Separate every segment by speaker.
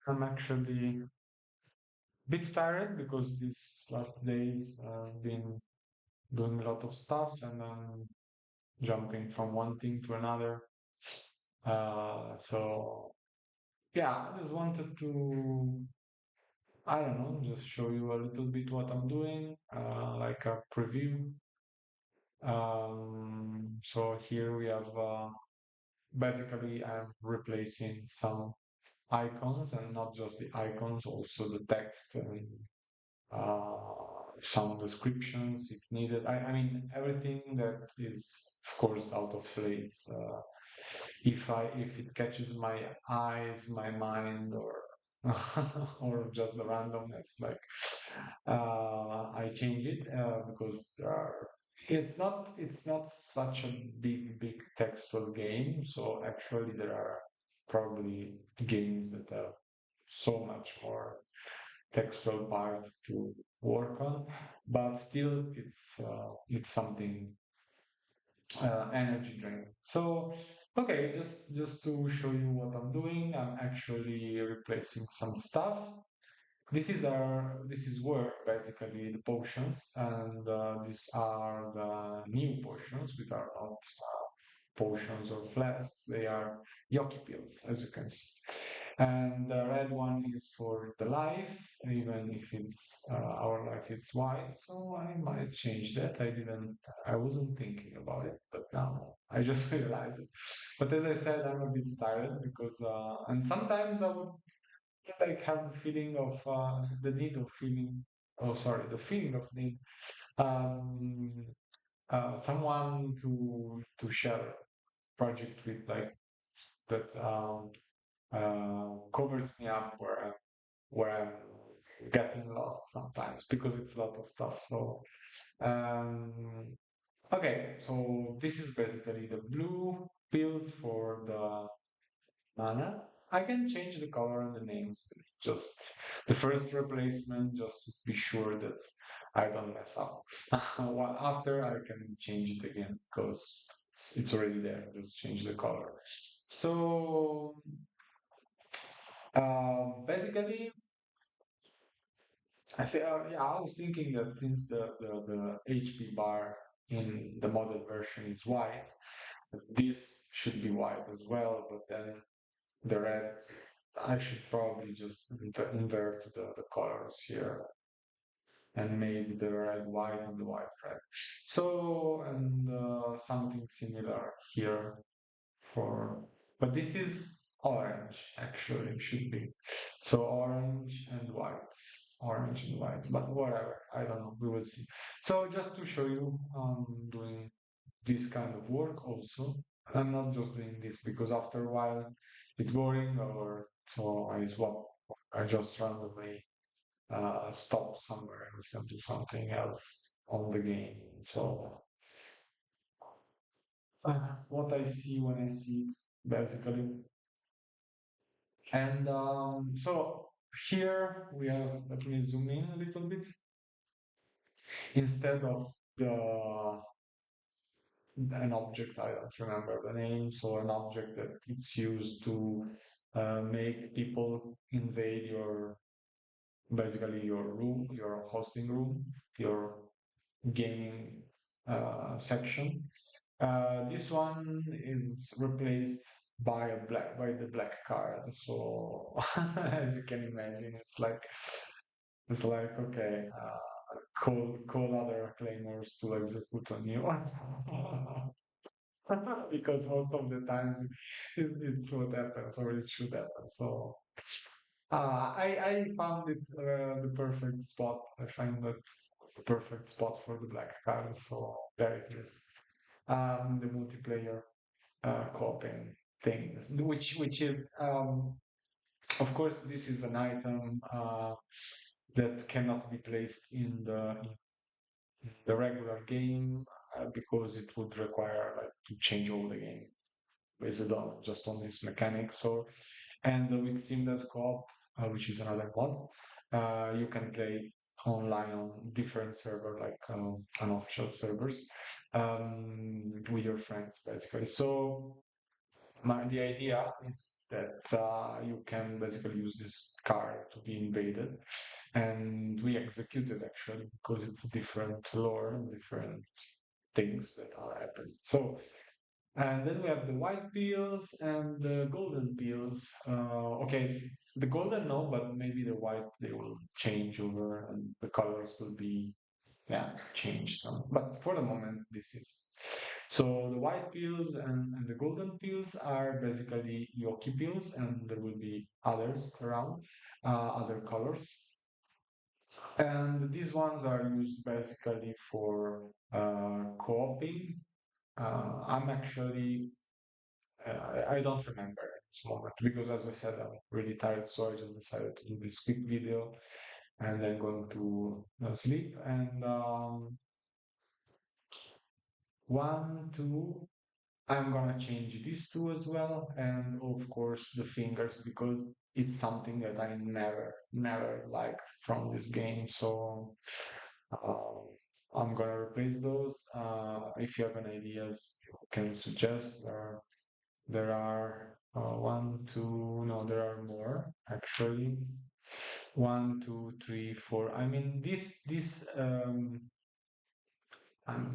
Speaker 1: I'm actually a bit tired because these last days I've been doing a lot of stuff and then jumping from one thing to another. So yeah, I just wanted to, I don't know, just show you a little bit what I'm doing, like a preview. So here we have basically I'm replacing some icons and not just the icons, also the text and some descriptions if needed. I mean everything that is of course out of place. If it catches my eyes, my mind, or or just the randomness, like I change it because there are. It's not such a big textual game. So actually, there are probably games that have so much more textual part to work on, but still it's something energy drink. So okay, just to show you what I'm doing, I'm actually replacing some stuff. This is where basically the potions, and these are the new potions, which are not potions or flasks. They are yoki pills, as you can see. And the red one is for the life, even if it's our life is white. So I might change that. I wasn't thinking about it, but now I just realized it. But as I said, I'm a bit tired because, and sometimes I would like have the feeling of the need of feeling. Oh, sorry, the feeling of need um, someone to share project with, like that covers me up where I'm getting lost sometimes because it's a lot of stuff. So um, okay, so this is basically the blue pills for the mana. I can change the color and the names. It's just the first replacement, just to be sure that I don't mess up. After I can change it again because it's already there. Just change the color. So basically, I say, yeah, I was thinking that since the HP bar in the model version is white, this should be white as well, but then the red, I should probably just invert the colors here and made the red white and the white red. So, and something similar here for, but this is orange actually, it should be. So orange and white, orange and white, but whatever, I don't know, we will see. So just to show you, doing this kind of work also. I'm not just doing this because after a while it's boring, or so I swap. I just randomly stop somewhere and send to something else on the game. So what I see when I see it, basically. And so here we have, let me zoom in a little bit. Instead of the an object, I don't remember the name, so an object that it's used to make people invade your, basically your room, your hosting room, your gaming section. This one is replaced by the black card. So as you can imagine, it's like okay, call other claimers to execute on you. Because most of the times it's what happens, or it should happen. So I found it the perfect spot. I find that it's the perfect spot for the black card. So there it is. The multiplayer coping things, which is of course this is an item that cannot be placed in the regular game because it would require like to change all the game based on just on this mechanic. So, and with seamless co-op, which is another mod, you can play online on different server, like unofficial servers, with your friends, basically. So the idea is that you can basically use this card to be invaded, and we execute it actually because it's a different lore, different things that are happening. So, and then we have the white pills and the golden pills. Okay, the golden no, but maybe the white they will change over, and the colors will be yeah changed. So, but for the moment, this is. So the white pills and the golden pills are basically Yoki pills, and there will be others around, other colors. And these ones are used basically for co-oping. I'm actually, I don't remember at this moment because, as I said, I'm really tired, so I just decided to do this quick video and then going to sleep. And one, two, I'm gonna change these two as well, and of course the fingers because it's something that I never liked from this game. So um, I'm gonna replace those. If you have any ideas, you can suggest. There are one, two, no, there are more actually. One, two, three, four. I mean,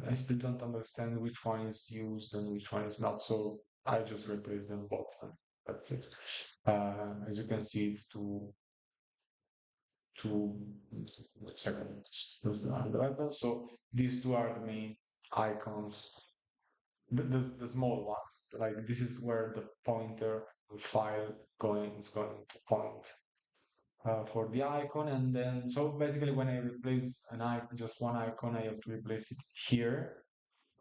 Speaker 1: I still don't understand which one is used and which one is not. So I just replace them both. And that's it. As you can see, it's two. Wait a second. Those the level. So these two are the main icons. The small ones. Like this is where the pointer file going is going to point for the icon, and then so basically when I replace an icon, just one icon, I have to replace it here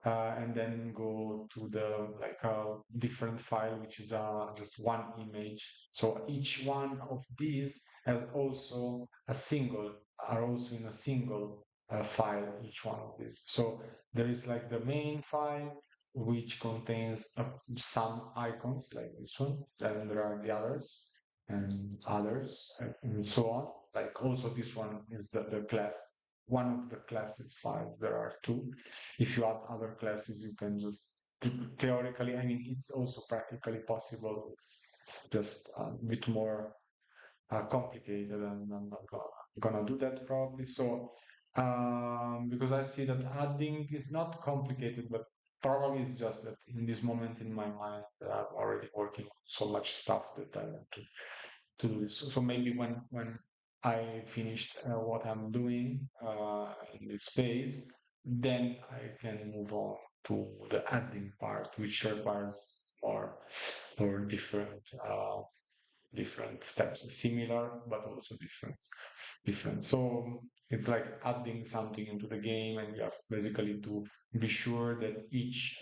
Speaker 1: and then go to the like a different file which is just one image. So each one of these has also a single are also in a single file, each one of these. So there is like the main file which contains some icons like this one, then there are the others and others and so on. Like also this one is the class, one of the classes files. There are two. If you add other classes, you can just theoretically, I mean, it's also practically possible. It's just a bit more complicated, and I'm not gonna do that probably. So, because I see that adding is not complicated, but probably it's just that in this moment in my mind, I'm already working on so much stuff that I want to do this. So maybe when I finished what I'm doing in this phase, then I can move on to the adding part, which requires more different steps, similar but also different. So it's like adding something into the game, and you have basically to be sure that each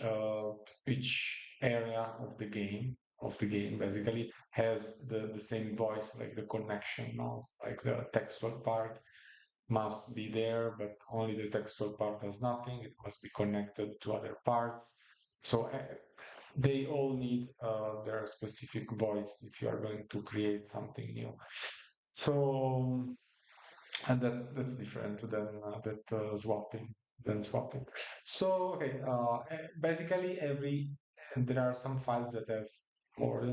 Speaker 1: area of the game basically has the same voice, like the connection of like the textual part must be there, but only the textual part has nothing. It must be connected to other parts. So they all need their specific voice if you are going to create something new. So, and that's different than that swapping. So, okay, basically there are some files that have more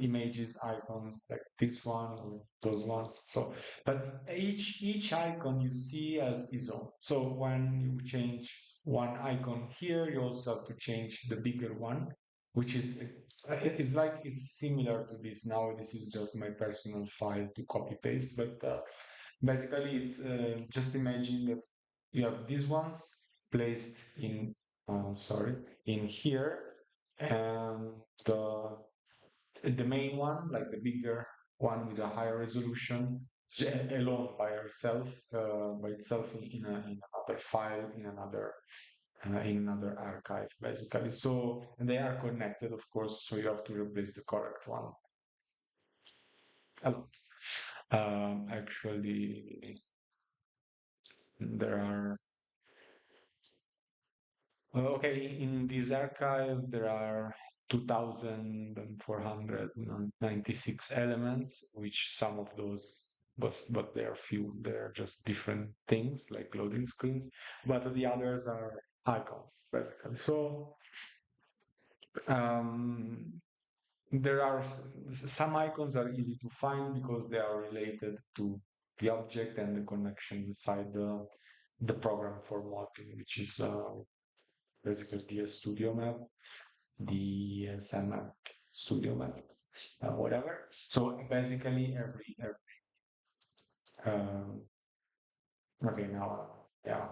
Speaker 1: images, icons like this one or those ones. So, but each icon you see as is own. So when you change one icon here, you also have to change the bigger one, which is it's like it's similar to this. Now this is just my personal file to copy paste, but basically it's just imagine that you have these ones placed in sorry in here, and the main one, like the bigger one with a higher resolution, alone by itself in another file, in another archive, basically. So and they are connected, of course. So you have to replace the correct one a lot. Actually, there are okay, in this archive, there are 2,496 elements, which some of those, but they are few, they're just different things like loading screens, but the others are icons, basically. So, Um, there are some icons are easy to find because they are related to the object and the connection inside the program for modeling, which is basically the studio map, the SM map, studio map, whatever. So basically um, okay, now, yeah,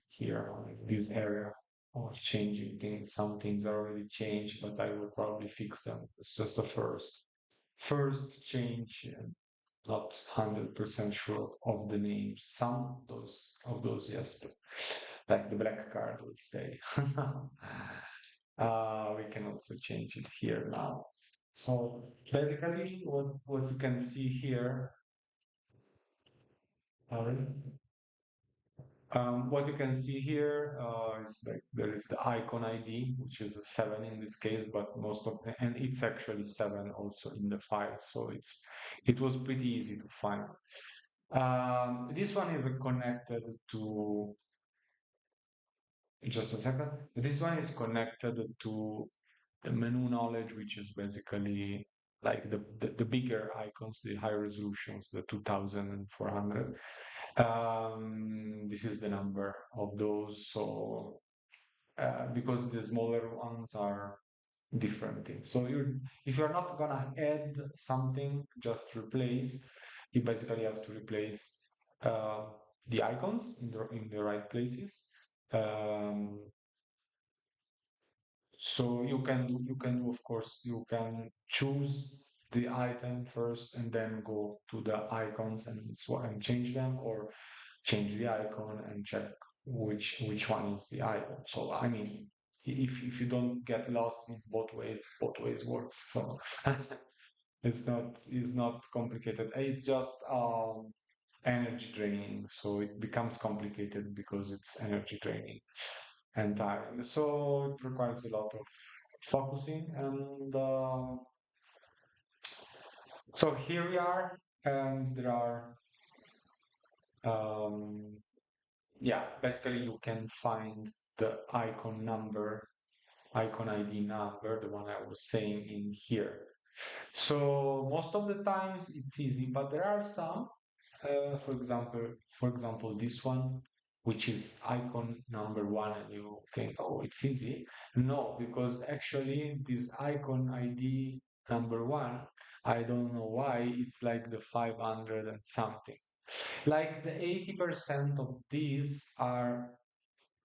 Speaker 1: here on this area of changing things, some things are already changed, but I will probably fix them. It's just the first change, and not 100% sure of the names. Some of those, yes, but like the black card would say. We can also change it here now. So basically, what you can see here, uh, what you can see here is like there is the icon ID, which is a 7 in this case, but most of the, and it's actually 7 also in the file, so it was pretty easy to find. This one is connected to, just a second. This one is connected to the menu knowledge, which is basically like the bigger icons, the high resolutions, the 2400. This is the number of those. So because the smaller ones are different things. So if you're not gonna add something, just replace. You basically have to replace uh, the icons in the right places. Um, so you can do, of course, you can choose the item first and then go to the icons and change them, or change the icon and check which one is the item. So I mean, if you don't get lost in both ways works. So it's not complicated. It's just energy draining. So it becomes complicated because it's energy draining and tiring. So it requires a lot of focusing. And so here we are, and there are um, yeah, basically you can find the icon ID number, the one I was saying in here. So most of the times it's easy, but there are some, for example, this one, which is icon number one, and you think, oh, it's easy. No, because actually this icon ID number one, I don't know why, it's like the 500 and something. Like the 80% of these are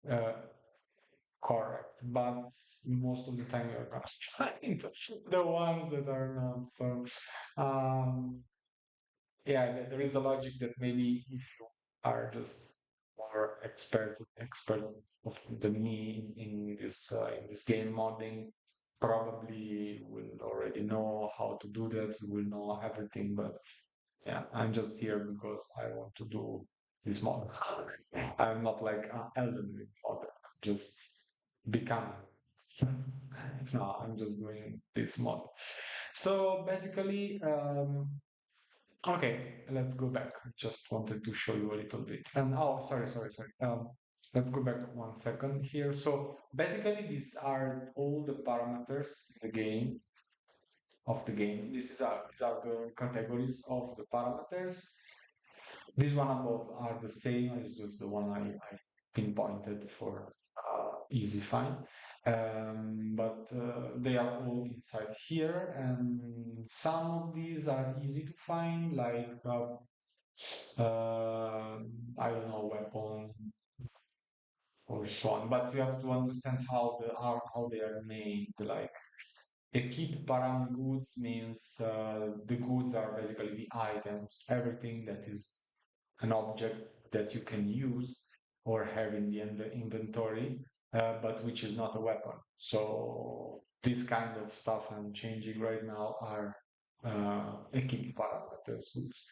Speaker 1: uh, correct, but most of the time you're not find the ones that are not. So, um, yeah, there is a logic that maybe if you are just more expert of than me in this game modding, probably will already know how to do that. You will know everything, but yeah, I'm just here because I want to do this mod. I'm not like an Elden Ring modder, just becoming. No, I'm just doing this mod. So basically, okay, let's go back. I just wanted to show you a little bit. And oh, sorry. Let's go back 1 second here. So basically, these are all the parameters in the game of the game. These are the categories of the parameters. These one above are the same as just the one I pinpointed for easy find. But they are all inside here, and some of these are easy to find, like uh, I don't know, weapon or so on. But you have to understand how they are named. Like equip param goods means the goods are basically the items, everything that is an object that you can use or have in the inventory, but which is not a weapon. So this kind of stuff I'm changing right now are equip parameters goods.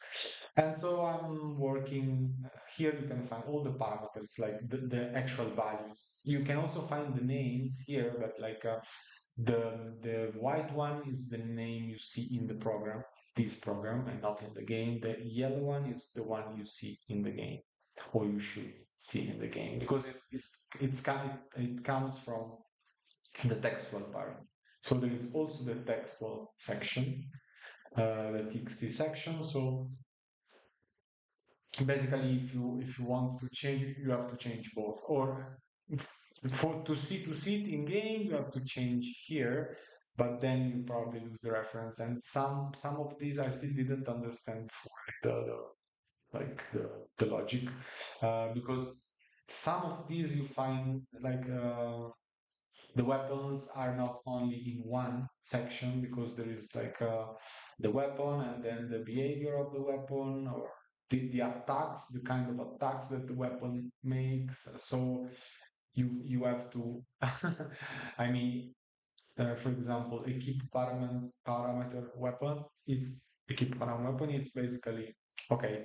Speaker 1: And so I'm working here. You can find all the parameters, like the actual values. You can also find the names here, but like the white one is the name you see in the program, this program, and not in the game. The yellow one is the one you see in the game, or you should see in the game, because it comes from the textual part. So there is also the textual section, the TXT section. So basically, if you want to change it, you have to change both. Or for to see it in game, you have to change here, but then you probably lose the reference. And some of these I still didn't understand fully the logic, because some of these you find like the weapons are not only in one section, because there is like the weapon and then the behavior of the weapon, or the attacks, the kind of attacks that the weapon makes. So you have to I mean, for example, a keep parameter weapon is a keep parameter weapon is basically okay,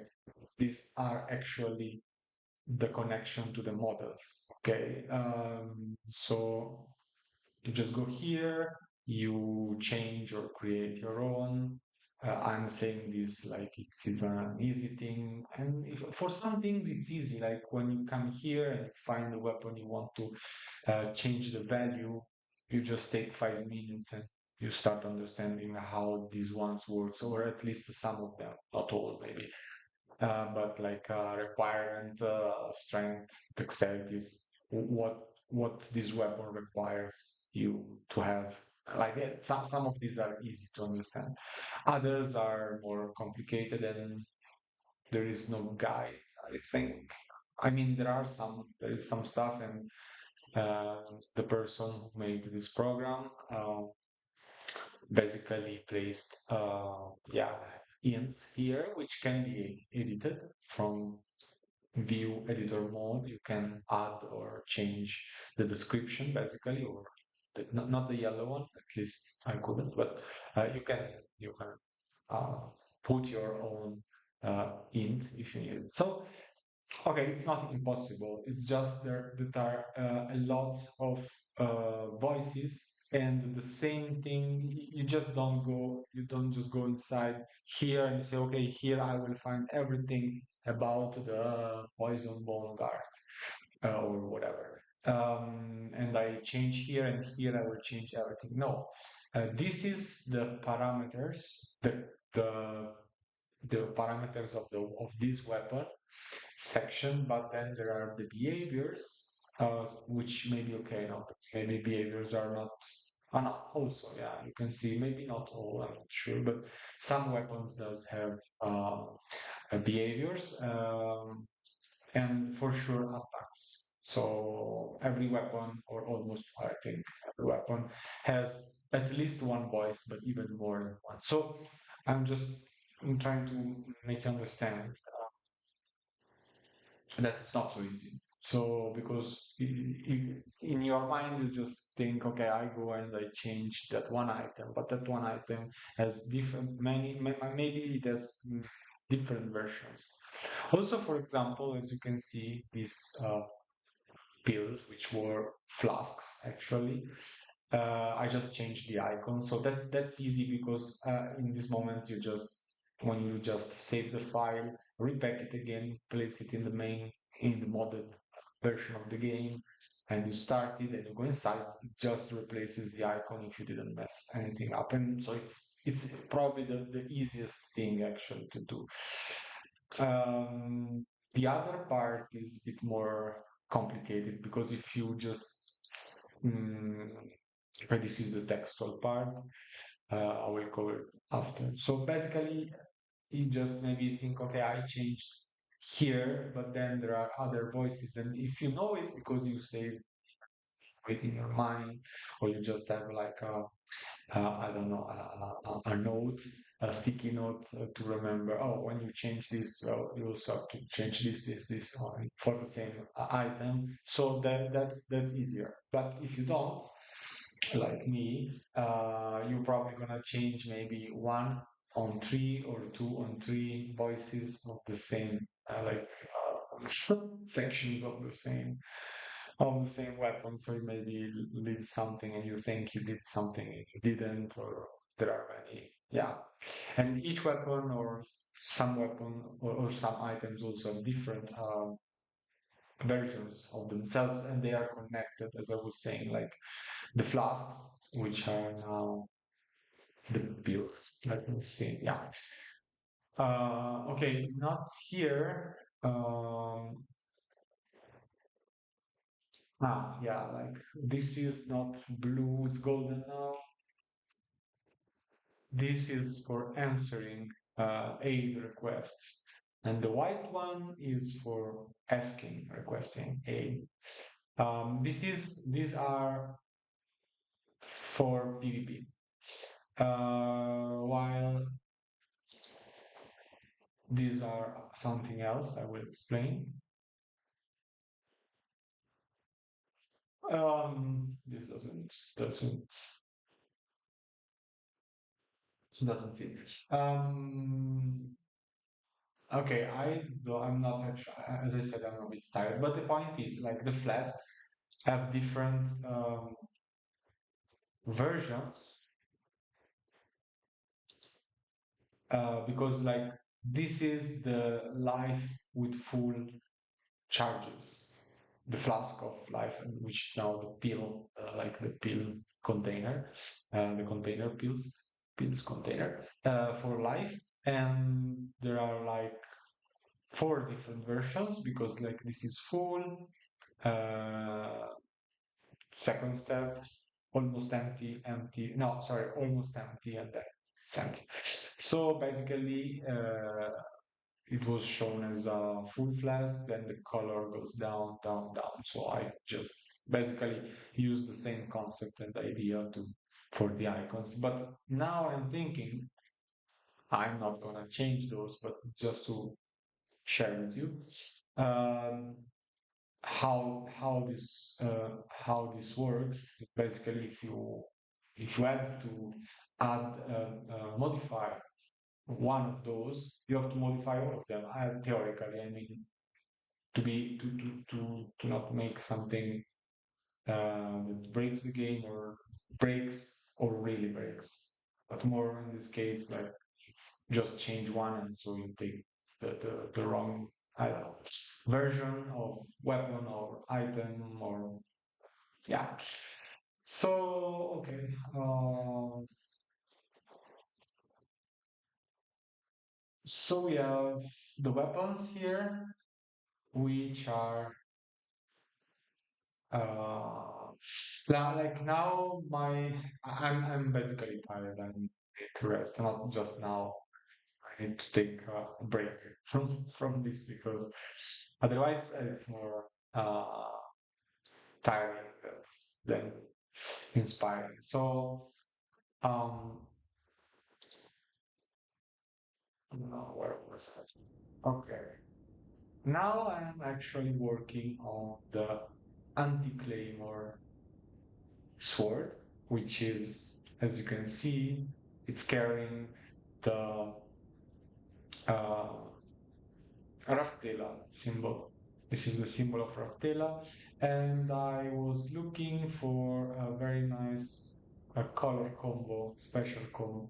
Speaker 1: these are actually the connection to the models. Okay, so you just go here, you change or create your own. I'm saying this like it's an easy thing, and for some things it's easy. Like when you come here and you find the weapon you want to change the value, you just take 5 minutes and you start understanding how these ones works, or at least some of them, not all maybe. But like requirement, strength, dexterity is what this weapon requires you to have. Like some of these are easy to understand, others are more complicated, and there is no guide, I think. I mean, there is some stuff, and the person who made this program basically placed yeah, hints here which can be edited from view editor mode. You can add or change the description basically, or not the yellow one, at least I couldn't, but you can uh, put your own int if you need it. So okay, it's not impossible. It's just there are a lot of voices, and the same thing. You don't just go inside here and say, okay, here I will find everything about the poison bone dart or whatever. And I change here, and here I will change everything. No, this is the parameters, the the the parameters of this weapon section, but then there are the behaviors, which may be okay. No, maybe behaviors are not. No, also, yeah, you can see maybe not all. I'm not sure, but some weapons does have behaviors, and for sure attacks. So every weapon, or almost, I think, every weapon has at least one voice, but even more than one. So I'm trying to make you understand that it's not so easy. So because in your mind you just think, okay, I go and I change that one item, but that one item has different maybe it has different versions. Also, for example, as you can see, these pills, which were flasks actually. I just changed the icon, so that's easy because in this moment when you just save the file, repack it again, place it in the modded version of the game, and you start it and you go inside, it just replaces the icon if you didn't mess anything up. And so it's probably the easiest thing actually to do. Um, the other part is a bit more complicated, because if you just mm, okay, this is the textual part. I will cover it after. So basically, you just maybe think, okay, I changed here, but then there are other voices, and if you know it because you say it in your mind, or you just have like I don't know, a note, a sticky note to remember. Oh, when you change this, well, you also have to change this for the same item. So that's easier. But if you don't, like me, you're probably gonna change maybe one on three or two on three voices of the same, sections of the same weapon. So you maybe leave something and you think you did something and you didn't, or there are many. Yeah. And each weapon, or some weapon, or some items also have different versions of themselves, and they are connected, as I was saying, like the flasks. which are now the pills. Let me see. Yeah. Okay, not here. Yeah, like this is not blue, it's golden now. This is for answering aid requests. And the white one is for asking, requesting aid. These are for PvP. While these are something else, I will explain. This doesn't fit. Okay, I'm not actually, as I said, I'm a bit tired. But the point is, like the flasks have different versions because like this is the life with full charges, the flask of life, which is now the pill, like the pill container, the container pills container for life. And there are like four different versions because like this is full, uh, second step, almost empty, empty. No, sorry, almost empty, and then it's empty. So basically, it was shown as a full flask, then the color goes down, down, down. So I just basically use the same concept and idea to for the icons. But now I'm thinking I'm not gonna change those, but just to share with you um, how this works. Basically, if you have to add modify one of those, you have to modify all of them. Theoretically, I mean, to be to not make something that breaks the game or breaks or really breaks, but more in this case, like just change one, and so you take the wrong I don't know, version of weapon or item or yeah. So okay, so we have the weapons here, which are uh, like now I'm basically tired. I need to rest, not just now. I need to take a break from this because otherwise it's more tiring than inspiring. So um, no, where was I? Okay, now I'm actually working on the anti-claymore sword, which is, as you can see, it's carrying the uh, Raftela symbol. This is the symbol of Raftela, and I was looking for a very nice color combo,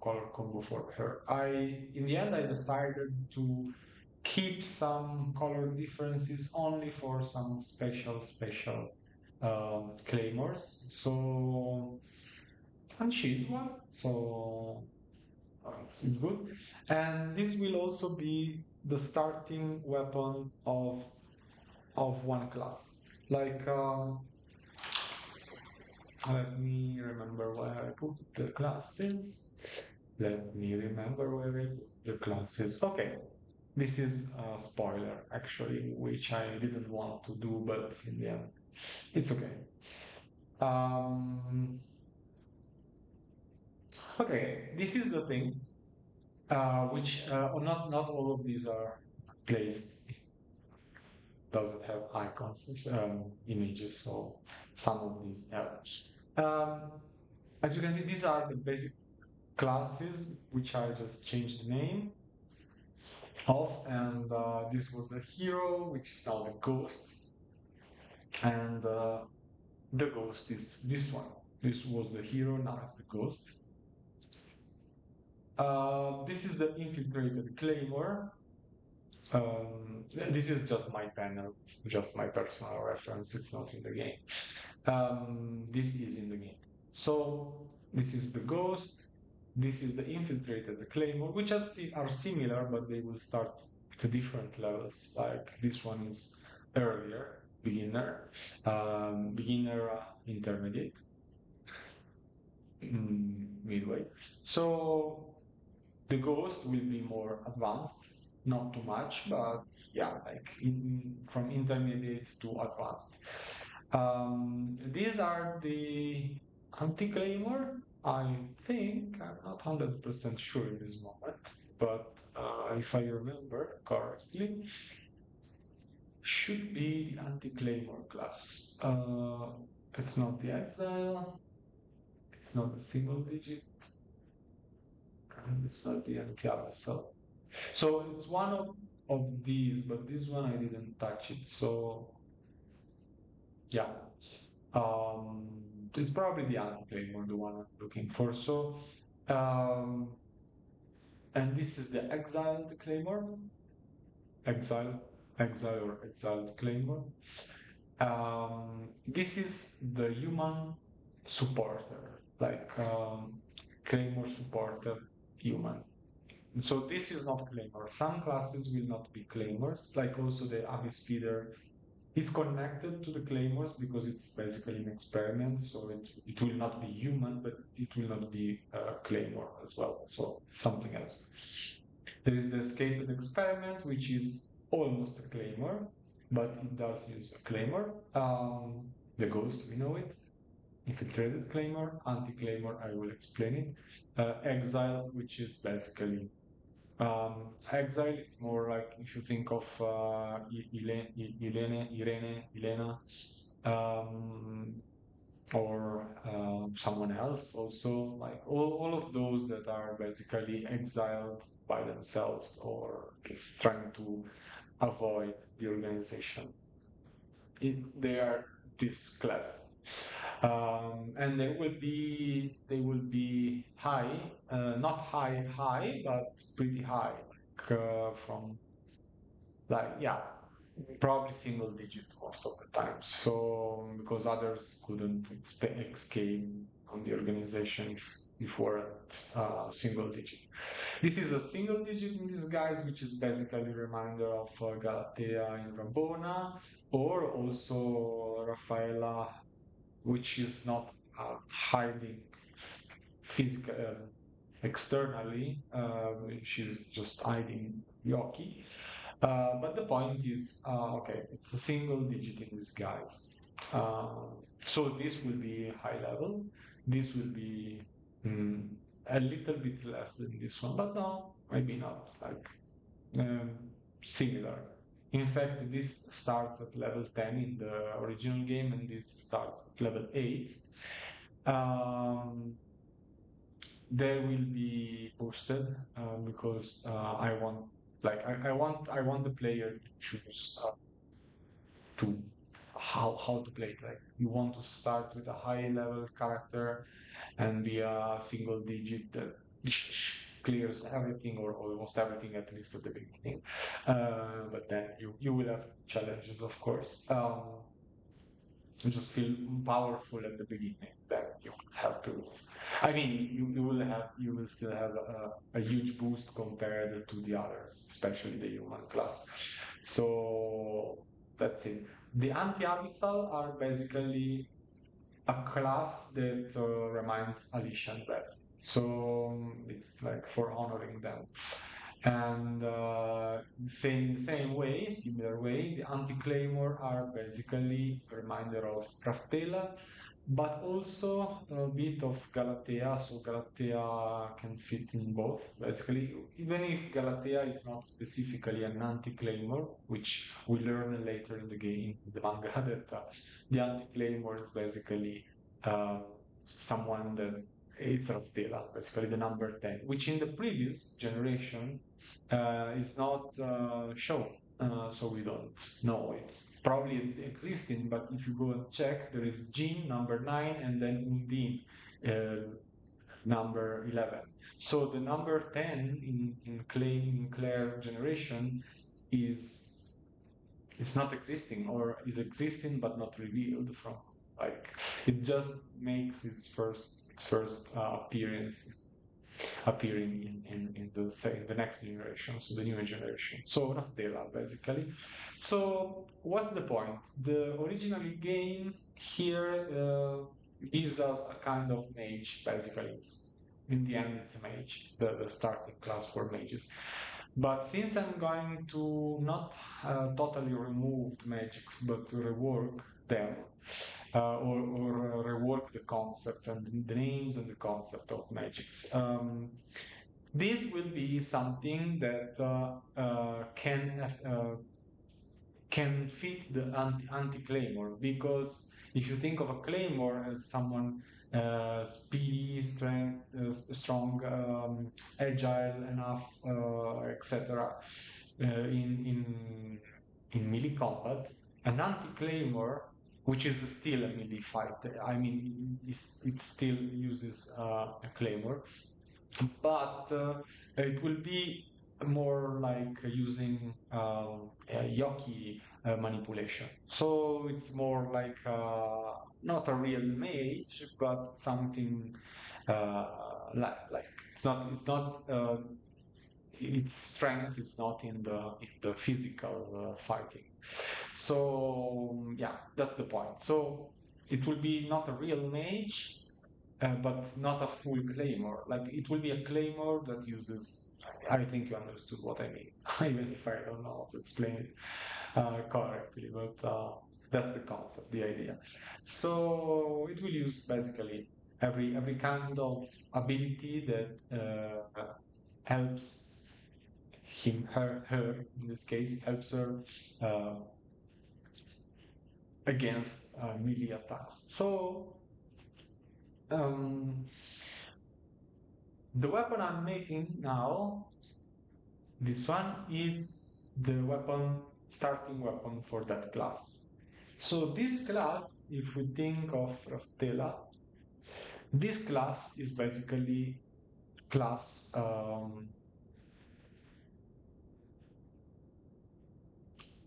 Speaker 1: color combo for her. In the end, I decided to keep some color differences only for some special claymores. So, and she's one, so it's good. And this will also be the starting weapon of one class. Like, let me remember where I put the classes. Let me remember where I put the classes. Okay, this is a spoiler actually, which I didn't want to do, but in the end, it's okay. Um, okay, this is the thing, which not all of these are placed doesn't have icons, it's images. So some of these have. Um, as you can see, these are the basic classes which I just changed the name of, and this was the hero, which is now the ghost, and the ghost is this one. This was the hero, now it's the ghost. This is the infiltrated claymore. This is just my panel, just my personal reference. It's not in the game. This is in the game. So this is the ghost. This is the infiltrated, the claymore, which are similar, but they will start to different levels. Like this one is earlier, beginner, intermediate, midway. So the ghost will be more advanced, not too much, but yeah, like from intermediate to advanced. These are the anti-claimer. I think I'm not 100% sure in this moment, but if I remember correctly, should be the anti-claimer class. It's not the exile. It's not the single digit. And it's not the anti-abyssal. So it's one of these, but this one I didn't touch it. So yeah, um, it's probably the Claymore, the one I'm looking for. So um, and this is the exiled Claymore, exile, exile or exiled Claymore. This is the human supporter, like Claymore supporter human. So this is not Claymore. Some classes will not be Claymores, like also the Abyss Feeder. It's connected to the Claymores because it's basically an experiment. So it will not be human, but it will not be Claymore as well. So it's something else. There is the Escaped Experiment, which is almost a Claymore, but it does use a Claymore. The Ghost, we know it. Infiltrated Claymore, Anti-Claymore, I will explain it. Exile, which is basically exile, it's more like if you think of Elena, um, or someone else also, like all of those that are basically exiled by themselves or is trying to avoid the organization. They are this class. And they will be high, not high, but pretty high, like from like yeah, probably single digit most of the time. So because others couldn't escape from the organization if weren't single digit. This is a single digit in disguise, which is basically a reminder of Galatea in Rabona, or also Raffaella, which is not hiding physical externally. She's just hiding Yoki. But the point is, okay, it's a single digit in disguise. So this will be high level. This will be mm, a little bit less than this one, but no, maybe not. Like um, similar. In fact, this starts at level 10 in the original game, and this starts at level 8. Um, they will be boosted because I want, like, I want the player to choose to how to play it. Like, you want to start with a high level character and be a single digit that clears everything or almost everything at least at the beginning. But then you will have challenges, of course. You just feel powerful at the beginning. Then you have to. I mean, you will still have a huge boost compared to the others, especially the human class. So that's it. The anti-abyssal are basically a class that reminds Alicia and Beth. So it's like for honoring them. And same way, similar way, the anti-claymore are basically a reminder of Raftela, but also a bit of Galatea. So Galatea can fit in both, basically, even if Galatea is not specifically an anti-claymore, which we learn later in the game, in the manga, that the anti-claymore is basically uh, someone that it's Raftela, basically the number 10, which in the previous generation is not shown. So we don't know. It's existing, but if you go and check, there is Jean number 9 and then Undine number 11. So the number 10 in Claire generation is not existing, or is existing but not revealed from. Like it just makes its first appearance appearing in the next generation, so the new generation. So Raftela, basically. So what's the point? The original game here gives us a kind of mage, basically. In the end, it's a mage, the starting class for mages. But since I'm going to not totally remove the magics, but to rework them, or rework the concept and the names and the concept of magics. This will be something that can fit the anti-claymore, because if you think of a claymore as someone speedy, strong, agile enough, etc. In melee combat, an anti-claymore, which is still a melee fight. I mean, it still uses a claymore, but it will be more like using Yoki manipulation. So it's more like not a real mage, but something like it's not its strength is not in the physical fighting. So yeah, that's the point. So it will be not a real mage, but not a full claymore. Like it will be a claymore that uses. I think you understood what I mean, even if I don't know how to explain it correctly. But that's the concept, the idea. So it will use basically every kind of ability that helps her in this case helps her uh, against melee attacks. So um, the weapon I'm making now, this one is the weapon, starting weapon for that class. So this class, if we think of Raftela, this class is basically class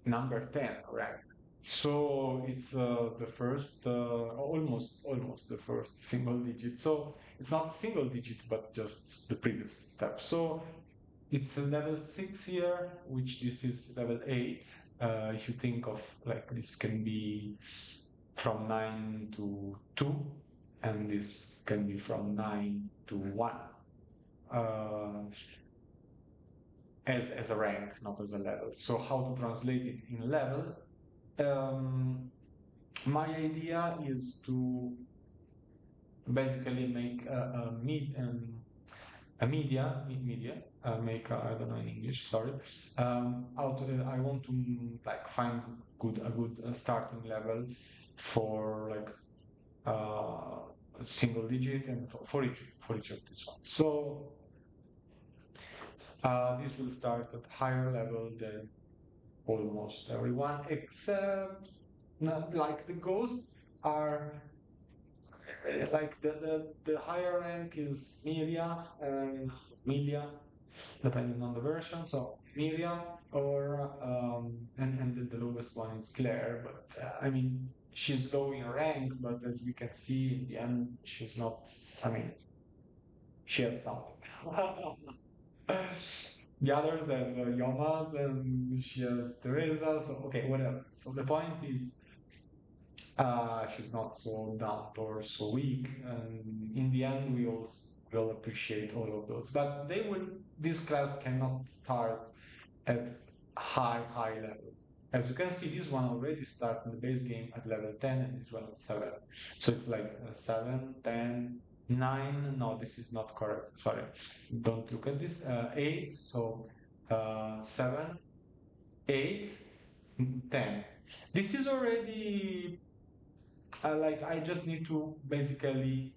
Speaker 1: number 10 rank. So it's the first, almost the first single digit. So it's not a single digit, but just the previous step. So it's a level 6 here, which this is level 8. If you think of like this can be from 9 to 2, and this can be from 9 to 1. Uh, as a rank, not as a level. So how to translate it in level? Um, my idea is to basically make a media make I don't know in English, sorry. Out I want to find a good starting level for like single digit and for each of these ones. So this will start at higher level than almost everyone, except not like the ghosts are like the higher rank is Miria and Milia, depending on the version. So Miria or and the lowest one is Claire, but I mean she's low in rank, but as we can see in the end, she's not. I mean, she has something. The others have Yomas and she has Teresa. So okay, whatever. So the point is, she's not so dumb or so weak, and in the end, we all will appreciate all of those. But they will. This class cannot start at high level. As you can see, this one already starts in the base game at level 10, and this one at 7. So it's like 7, 10, 9. No, this is not correct. Sorry, don't look at this. 8. So 7, 8, 10. This is already like I just need to basically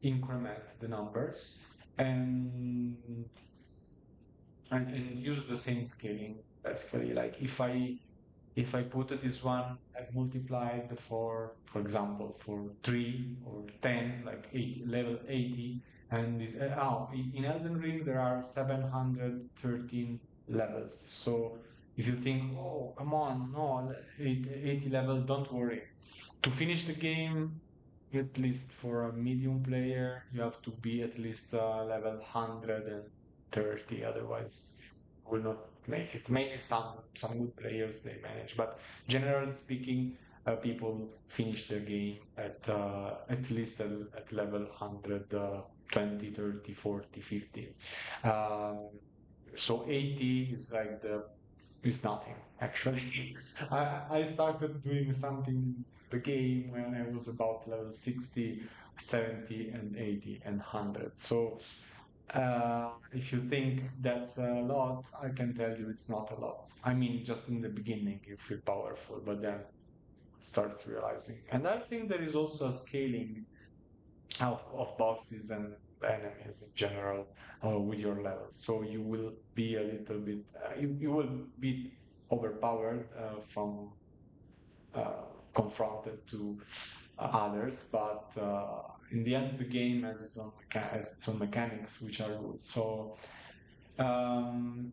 Speaker 1: increment the numbers and, and use the same scaling basically. Like if I put this one, I multiplied for example, for 3 or 10, like 80, level 80, and this, in Elden Ring there are 713 levels. So If you think, oh, come on, no, 80 level, don't worry. To finish the game, at least for a medium player, you have to be at least level 130, otherwise you will not make it. Maybe some good players they manage, but generally speaking, people finish the game at least at level 100, 20, 30, 40, 50. Um, so 80 is like the is nothing actually. I started doing something in the game when I was about level 60, 70, and 80 and 100. So if you think that's a lot, I can tell you it's not a lot. I mean, just in the beginning you feel powerful, but then start realizing. And I think there is also a scaling of bosses and enemies in general with your level. So you will be a little bit, you will be overpowered from uh, confronted to others, but in the end, the game has its own mechanics, which are good. So, um,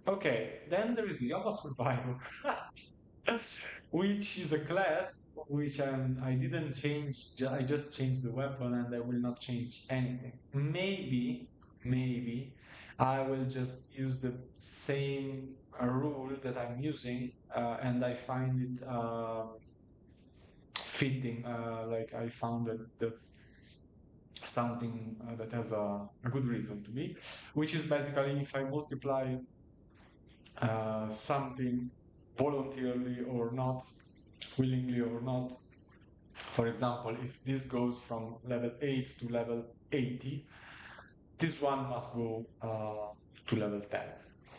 Speaker 1: okay, then there is the Java Survivor, which is a class which I didn't change. I just changed the weapon, and I will not change anything. Maybe I will just use the same rule that I'm using, and I find it fitting. Like I found that that's something that has a good reason to be, which is basically if I multiply something voluntarily or not, willingly or not. For example, if this goes from level 8 to level 80, this one must go to level 10,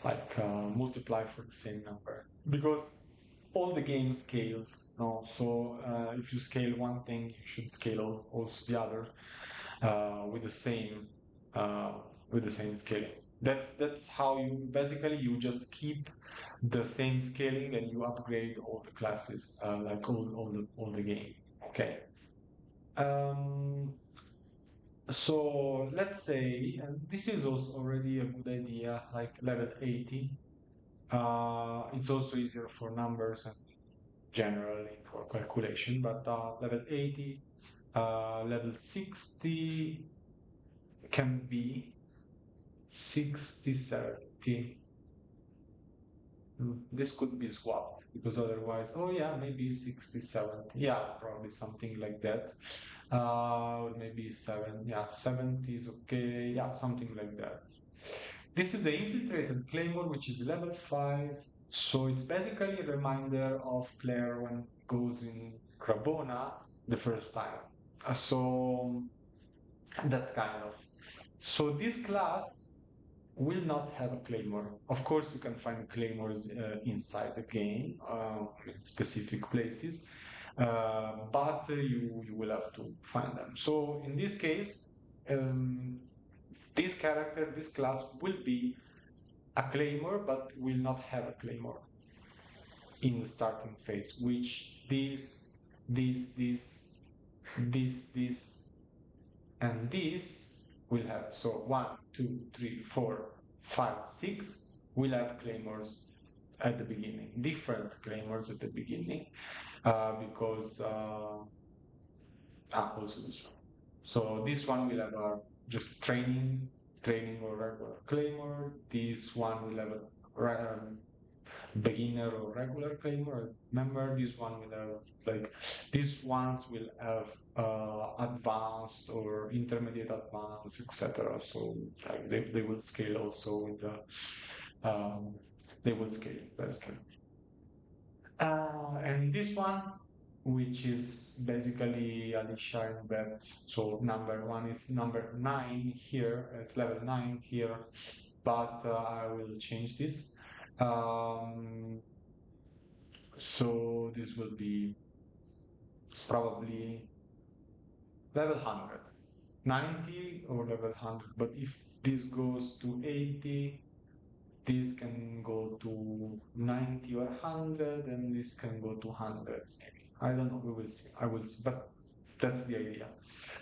Speaker 1: like multiply for the same number. Because all the game scales, no? So if you scale one thing, you should scale also the other with the same uh, scaling. That's how you basically you just keep the same scaling and you upgrade all the classes, like all the game. Okay. Um, so let's say, and this is also already a good idea, like level 80. It's also easier for numbers and generally for calculation, but level 80, level 60 can be 60, 70. This could be swapped because otherwise, oh yeah, maybe 60, 70. Yeah, probably something like that. Maybe 7. Yeah, 70 is okay. Yeah, something like that. This is the Infiltrated Claymore, which is level 5. So it's basically a reminder of Claire when goes in Rabona the first time. So that kind of. So this class will not have a claymore. Of course, you can find claymores inside the game in specific places, but you will have to find them. So in this case, um, this character, this class will be a claymore, but will not have a claymore in the starting phase, which this, this, and this will have. So 1, 2, 3, 4, 5, 6 will have claymores at the beginning, different claymores at the beginning, because also this one. So this one will have a just training or regular claymore. This one will have a beginner or regular claymore. Remember, this one will have like these ones will have advanced or intermediate advanced, etc. So like they will scale also with the they will scale basically. And this one, which is basically Alicia in bed. So number one is number 9 here. It's level 9 here, but I will change this. Um, so this will be probably level 100, 90 or level 100. But if this goes to 80, this can go to 90 or 100, and this can go to 100 maybe. I don't know. We will see. I will see. But that's the idea.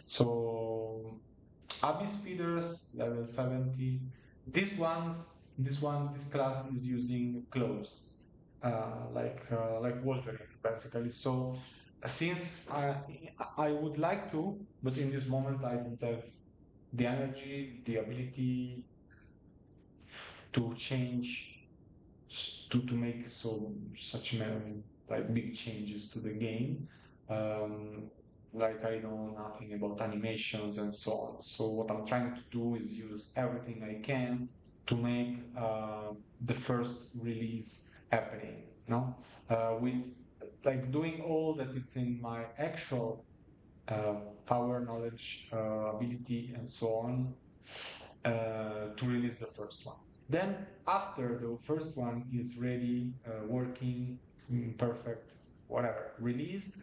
Speaker 1: So Abyss Speeders, level 70. This class is using clothes. like Wolverine, basically. So since I would like to, but in this moment I don't have the energy, the ability to change, to make such like big changes to the game. Um, like I know nothing about animations and so on. So what I'm trying to do is use everything I can to make the first release happening. With like doing all that it's in my actual uh, power, knowledge, ability, and so on to release the first one. Then, after the first one is ready, working, perfect, whatever, released,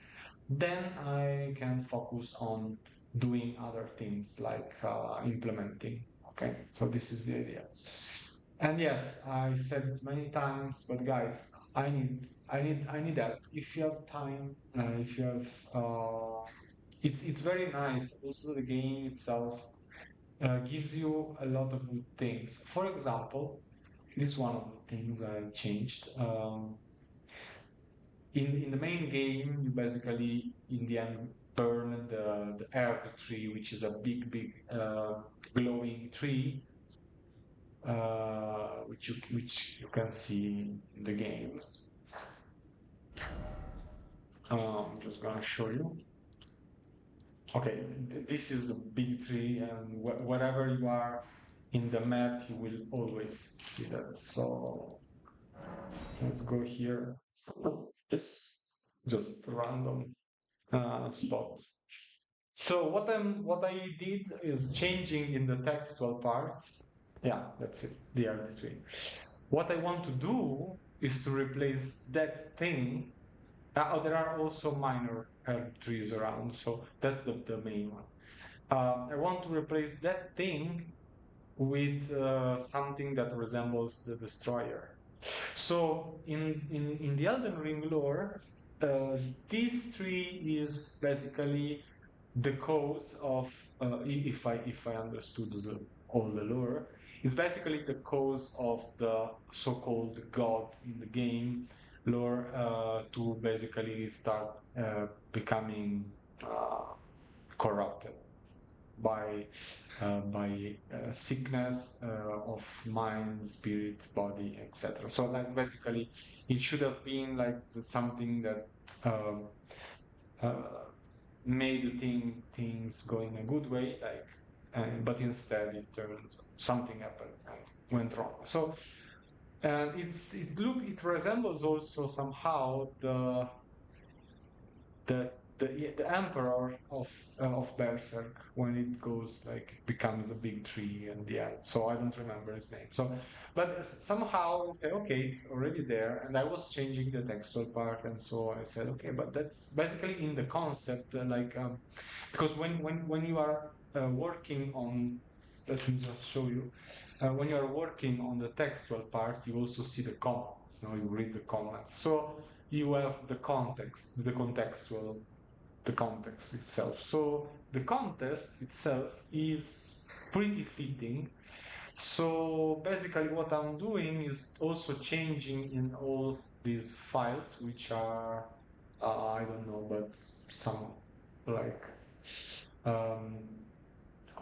Speaker 1: then I can focus on doing other things like implementing. Okay, so this is the idea. And yes, I said it many times, but guys, I need help. If you have time, if you have, it's very nice. Also, the game itself gives you a lot of good things. For example, this is one of the things I changed. In the main game, you basically in the end burn the Earth tree, which is a big glowing tree, which you can see in the game. I'm just gonna show you. Okay, this is the big tree, and wherever you are in the map, you will always see that. So let's go here. It's just random spot. So what I did is changing in the textual part. Yeah, that's it. The arbitrary. What I want to do is to replace that thing. There are also minor trees around, so that's the main one. I want to replace that thing with something that resembles the destroyer. So in the Elden Ring lore, uh, this tree is basically the cause of, if I understood all the lore, is basically the cause of the so-called gods in the game lore to basically start becoming corrupted by sickness of mind, spirit, body, etc. So like basically, it should have been like something that um, uh, made things go in a good way, like, but instead it turned something happened and went wrong. So it resembles also somehow the emperor of Berserk when it goes like becomes a big tree in the end. So I don't remember his name. So, but somehow I say okay, it's already there, and I was changing the textual part, and so I said okay, but that's basically in the concept, because when you are working on, let me just show you. When you are working on the textual part, you also see the comments. Now you read the comments. So you have the context itself. So the context itself is pretty fitting. So basically what I'm doing is also changing in all these files, which are, I don't know, but some like um,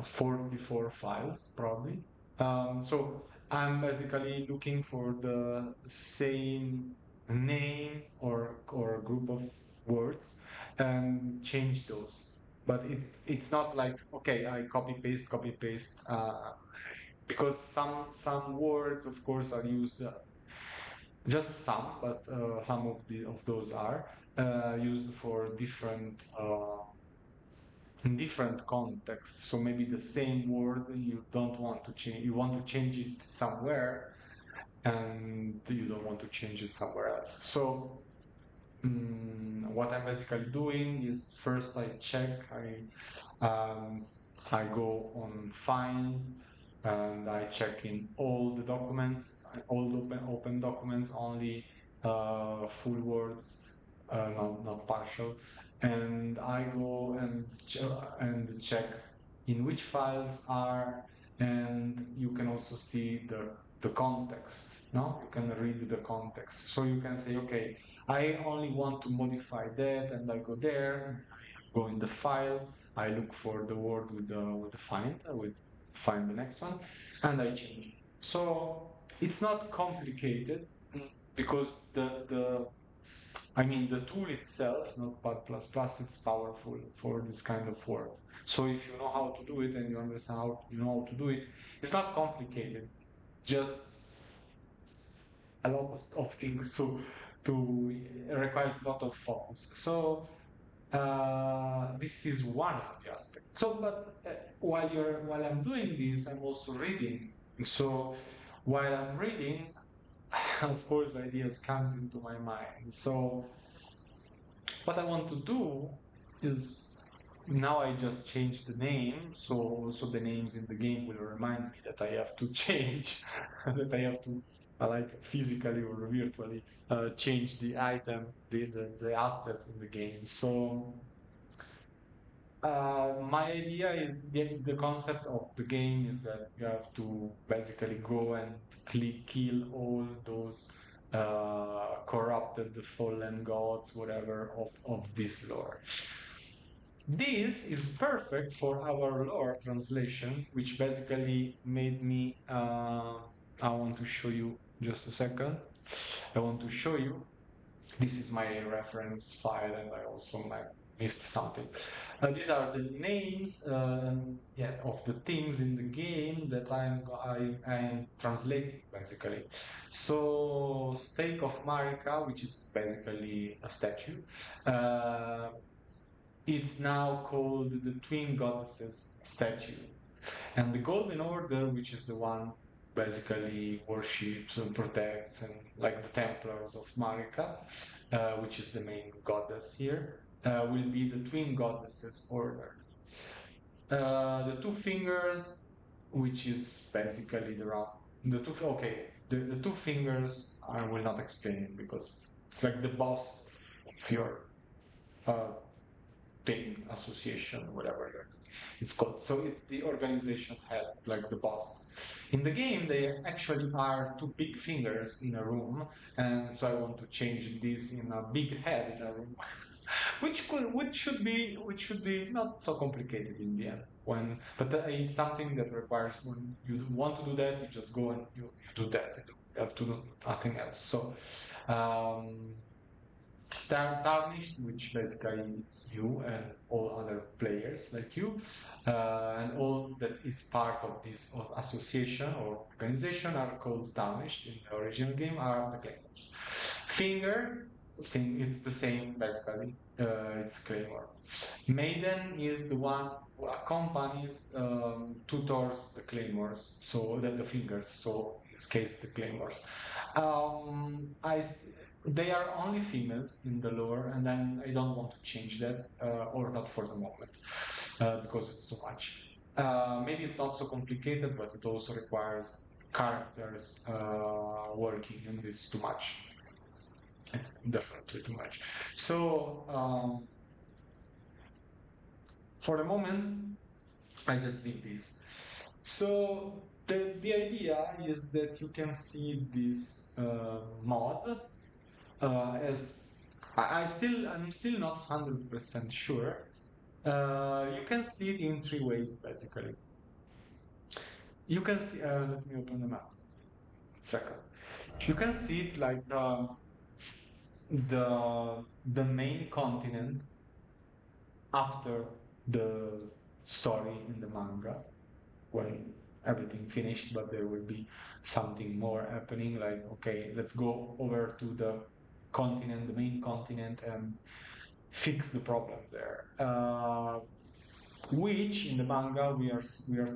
Speaker 1: 44 files probably. So I'm basically looking for the same name or group of words and change those. But it's not like okay, I copy paste because some words of course are used, just some, but some of those are used for different in different contexts. So maybe the same word you don't want to change, you want to change it somewhere, and you don't want to change it somewhere else. So what I'm basically doing is first I check, I go on find, and I check in all the documents, all the open documents, only full words, not partial, and I go and check in which files are and you can also see the context. No, you can read the context. So you can say, okay, I only want to modify that, and I go there, go in the file, I look for the word with the find, with find the next one, and I change it. So it's not complicated, because the I mean, the tool itself, Notepad++, it's powerful for this kind of work. So if you know how to do it and you understand how you know how to do it, it's not complicated. Just a lot of things to it requires a lot of focus. So this is one of the aspects. So, but while I'm doing this, I'm also reading. So while I'm reading, of course, ideas comes into my mind. So what I want to do is, now I just changed the name, so also the names in the game will remind me that I have to change, that I have to like physically or virtually change the item, the asset in the game. So my idea is the concept of the game is that you have to basically go and kill all those corrupted, the fallen gods, whatever of this lore. This is perfect for our lore translation, which basically made me. I want to show you just a second. I want to show you. This is my reference file, and I also might missed something. These are the names, yeah, of the things in the game that I'm translating basically. So, Stake of Marika, which is basically a statue. Uh, it's now called the Twin Goddesses statue. And the Golden Order, which is the one basically worships and protects, and like the Templars of Marika, which is the main goddess here, will be the Twin Goddesses Order. The two fingers, which is basically the two, okay, the two fingers, I will not explain it because it's like the boss of your uh, thing, association, whatever it's called. So it's the organization head, like the boss. In the game, they actually are two big fingers in a room, and so I want to change this in a big head in a room, which should be not so complicated in the end. But it's something that requires, when you want to do that, you just go and you do that. You have to do nothing else. So. Um, Tarnished, which basically it's you and all other players like you, and all that is part of this association or organization are called Tarnished in the original game, are the claymores. Finger, it's the same basically, it's claymore. Maiden is the one who accompanies tutors the claymores, so that the fingers, so in this case the claymores. Um, I, they are only females in the lore, and I don't want to change that, or not for the moment, because it's too much. Maybe it's not so complicated, but it also requires characters working, and it's too much. It's definitely too much. So, for the moment, I just did this. So the idea is that you can see this mod as I'm still not 100% sure. You can see it in three ways basically. You can see. Let me open the map. Second, you can see it like the main continent after the story in the manga, when everything finished, but there will be something more happening, like, okay, let's go over to the continent, the main continent, and fix the problem there. Which in the manga we are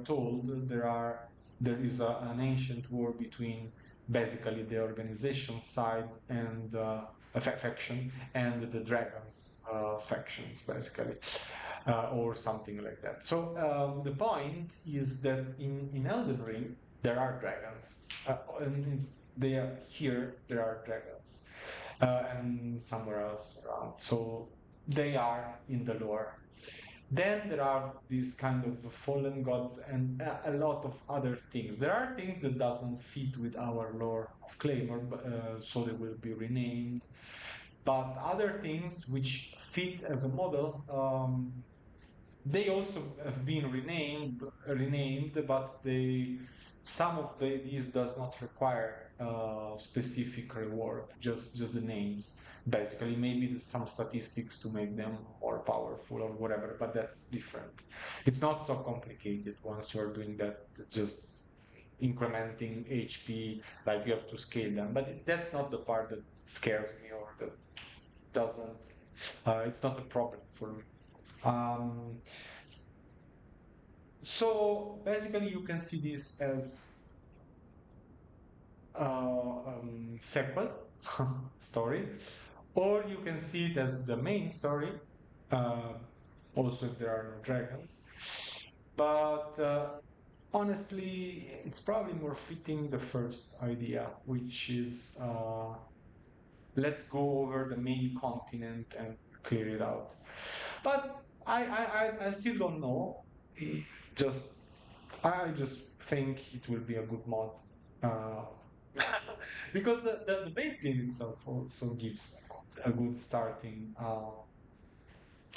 Speaker 1: told there is an ancient war between basically the organization side and faction and the dragons factions basically, or something like that. So the point is that in Elden Ring there are dragons, and they are here. There are dragons, and somewhere else around. So they are in the lore. Then there are these kind of fallen gods and a lot of other things. There are things that doesn't fit with our lore of Claymore, so they will be renamed. But other things which fit as a model, they also have been renamed, but some of these does not require specific reward, just the names. Basically, maybe some statistics to make them more powerful or whatever, but that's different. It's not so complicated once you're doing that. It's just incrementing HP, like you have to scale them. But that's not the part that scares me or that doesn't. It's not a problem for me. Um, so basically, you can see this as sequel story, or you can see it as the main story. Uh, also, if there are no dragons, but honestly, it's probably more fitting the first idea, which is let's go over the main continent and clear it out. But I still don't know. Just I just think it will be a good mod. Uh, because the base game itself also gives a good starting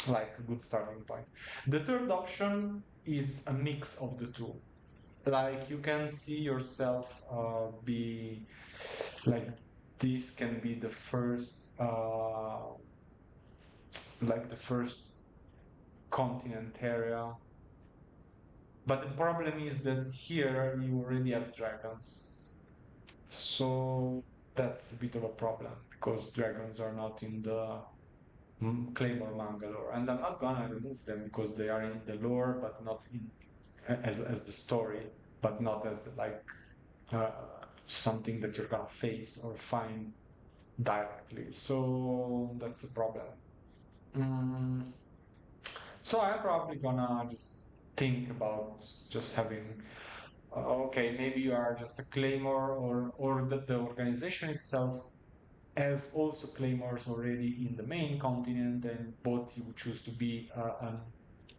Speaker 1: like a good starting point. The third option is a mix of the two. Like you can see yourself be like this can be the first like the first continent area. But the problem is that here you already have dragons. So that's a bit of a problem because dragons are not in the Claymore manga lore. And I'm not gonna remove them because they are in the lore, but not in as the story, but not as like uh, something that you're gonna face or find directly. So that's a problem. Mm, so I'm probably gonna just think about just having okay, maybe you are just a claymore or the organization itself has also claymores already in the main continent, and both you choose to be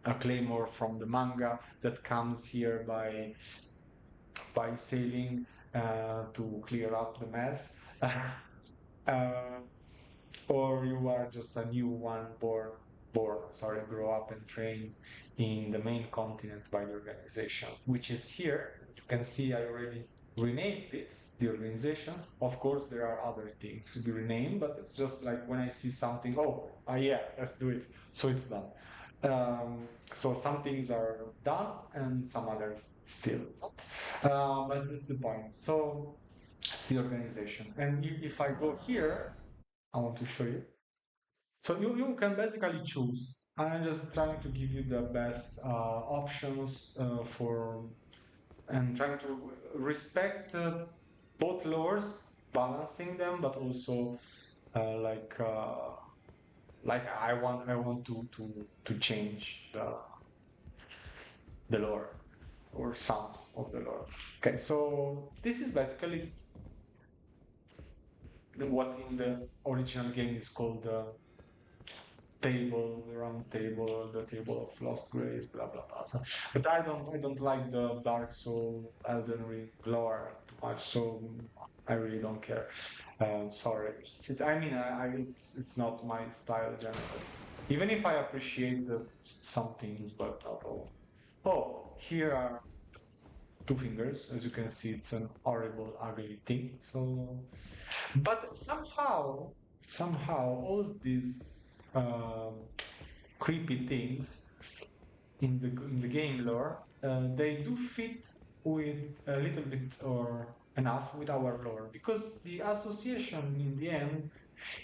Speaker 1: a claymore from the manga that comes here by sailing to clear up the mess. uh, or you are just a new one grow up and trained in the main continent by the organization, which is here. You can see I already renamed it, the organization. Of course, there are other things to be renamed, but it's just like when I see something, yeah, let's do it. So it's done. So some things are done and some others still not. But that's the point. So it's the organization. And if I go here, I want to show you. So you can basically choose. I'm just trying to give you the best options for and trying to respect both lores, balancing them, but also uh, like uh, like I want to change the lore or some of the lore. Okay, so this is basically what in the original game is called table, the round table, the table of lost grace, blah blah blah. So, but I don't like the Dark Soul, Elden Ring lore too much, so I really don't care. Sorry, I mean, it's not my style generally. Even if I appreciate some things, but not all. Oh, here are two fingers. As you can see, it's an horrible, ugly thing. So, but somehow, all these creepy things in the game lore, they do fit with a little bit or enough with our lore because the association in the end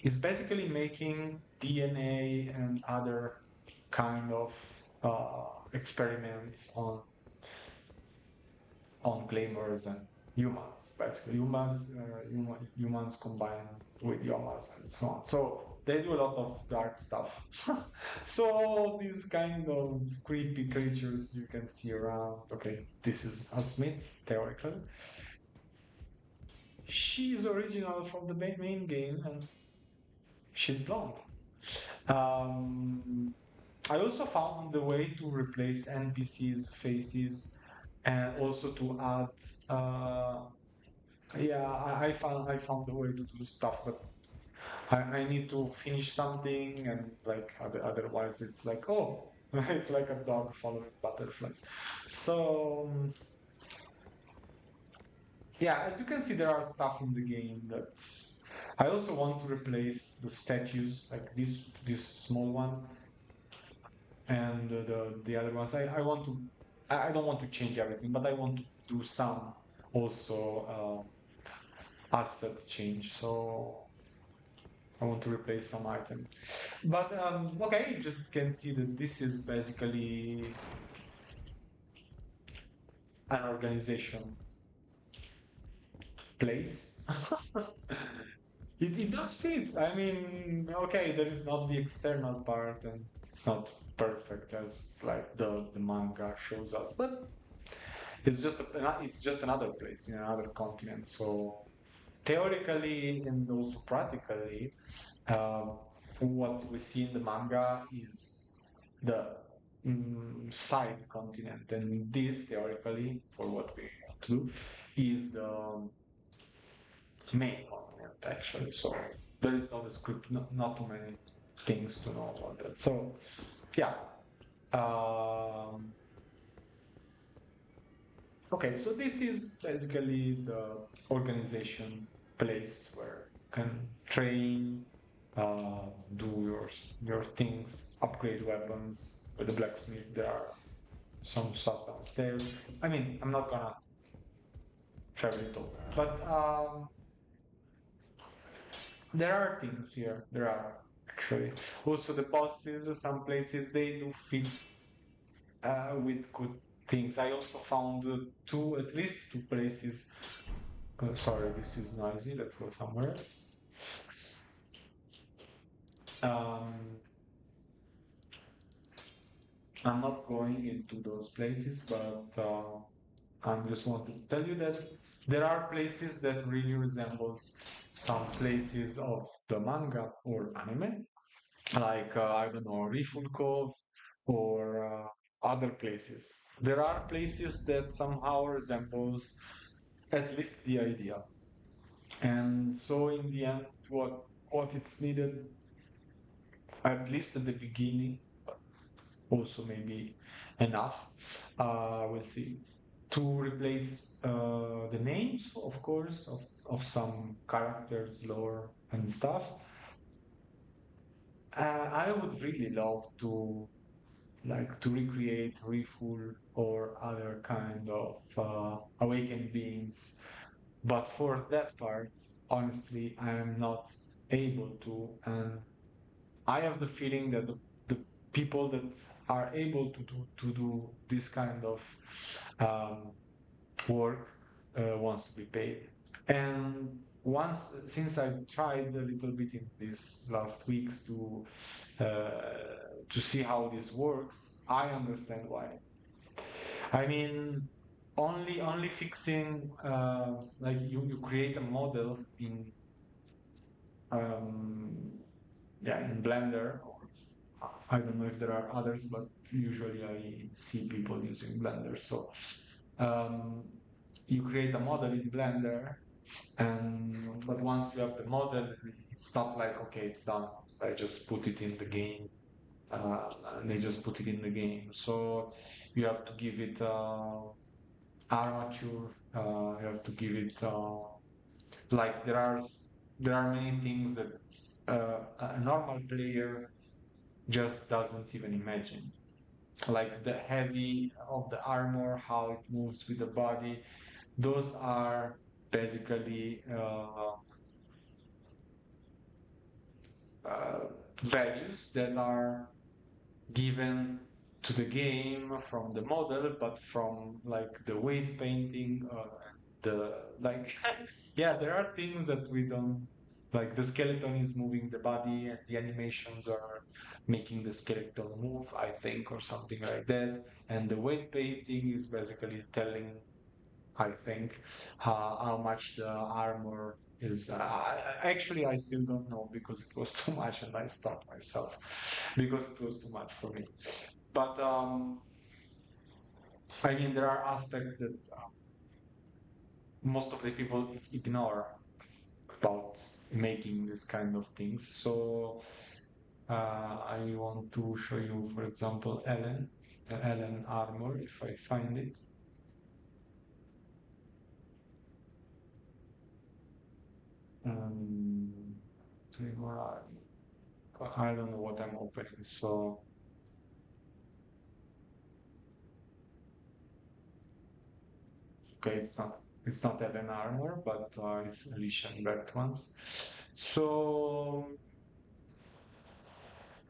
Speaker 1: is basically making DNA and other kind of experiments on claymores and humans, basically humans combined with Yomas and so on. So they do a lot of dark stuff. So these kind of creepy creatures you can see around. Okay, this is a Smith, theoretically. She's original from the main game and she's blonde. Um, I also found the way to replace NPCs faces and also to add yeah, I found a way to do stuff, but I need to finish something and like otherwise it's like, oh, it's like a dog following butterflies. So yeah, as you can see, there are stuff in the game that I also want to replace the statues, like this small one and the other ones. I want to I don't want to change everything, but I want to do some also asset change. So I want to replace some item. But okay, you just can see that this is basically an organization place. It does fit. I mean, okay, there is not the external part and it's not perfect as like the manga shows us, but it's just another place in another continent. So theoretically and also practically, um, what we see in the manga is the side continent, and this theoretically, for what we want to do, is the main continent actually. So there is not a script, not too many things to know about that. So yeah. Um, okay, so this is basically the organization place where you can train, do your things, upgrade weapons. With the blacksmith, there are some stuff downstairs. I mean, I'm not gonna travel it all, but there are things here. There are actually also the bosses. Some places they do fit with good things. I also found at least two places. Sorry, this is noisy. Let's go somewhere else. Um, I'm not going into those places, but I just want to tell you that there are places that really resembles some places of the manga or anime, like I don't know, Rifun Cove or other places. There are places that somehow resembles at least the idea. And so in the end, what it's needed, at least at the beginning, but also maybe enough, we'll see, to replace the names, of course, of some characters, lore, and stuff. I would really love to like to recreate Refull or other kind of awakened beings. But for that part, honestly, I am not able to. And I have the feeling that the people that are able to do this kind of um, work wants to be paid. And once, since I tried a little bit in these last weeks to see how this works, I understand why. I mean, only fixing like you create a model in um, yeah in Blender. Or I don't know if there are others, but usually I see people using Blender. So um, you create a model in Blender, and but once you have the model, it's not like okay, it's done. I just put it in the game, and they just put it in the game. So you have to give it armature. You have to give it like there are many things that a normal player just doesn't even imagine. Like the heavy of the armor, how it moves with the body. Those are basically uh, values that are given to the game from the model, but from like the weight painting, the like, yeah, there are things that we don't like. The skeleton is moving the body, and the animations are making the skeleton move, I think, or something like that. And the weight painting is basically telling. I think, how much the armor is. Actually, I still don't know because it was too much and I stopped myself because it was too much for me. But I mean, there are aspects that most of the people ignore about making this kind of things. So I want to show you, for example, Ellen armor, if I find it. Um, I don't know what I'm opening, so okay, it's not Ellen armor, but it's Alicia Bertmans. So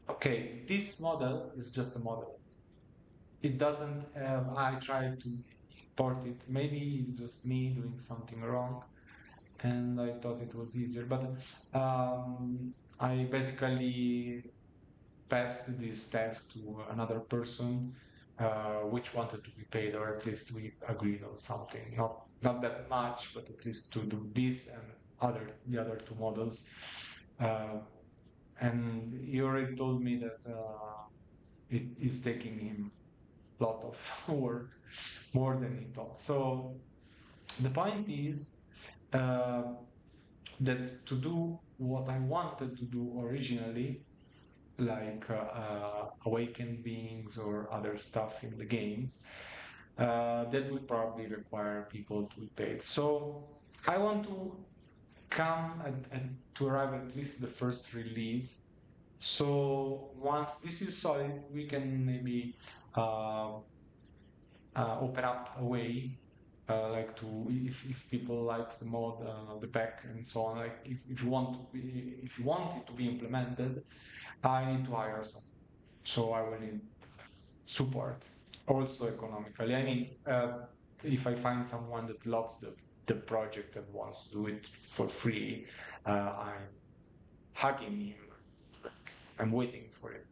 Speaker 1: okay, this model is just a model. It doesn't have. I tried to import it. Maybe it's just me doing something wrong, and I thought it was easier. But I basically passed this task to another person, which wanted to be paid, or at least we agreed on something. Not that much, but at least to do this and the other two models. Uh, and he already told me that it is taking him a lot of work, more than he thought. So the point is uh, that to do what I wanted to do originally, like awakened beings or other stuff in the games, that will probably require people to be paid. So I want to come and to arrive at least the first release. So once this is solid, we can maybe uh, open up a way, like to if people likes the mod, the pack and so on. Like if you want to be, if you want it to be implemented, I need to hire some. So I will need support, also economically. I mean, if I find someone that loves the project and wants to do it for free, I'm hugging him. I'm waiting for it.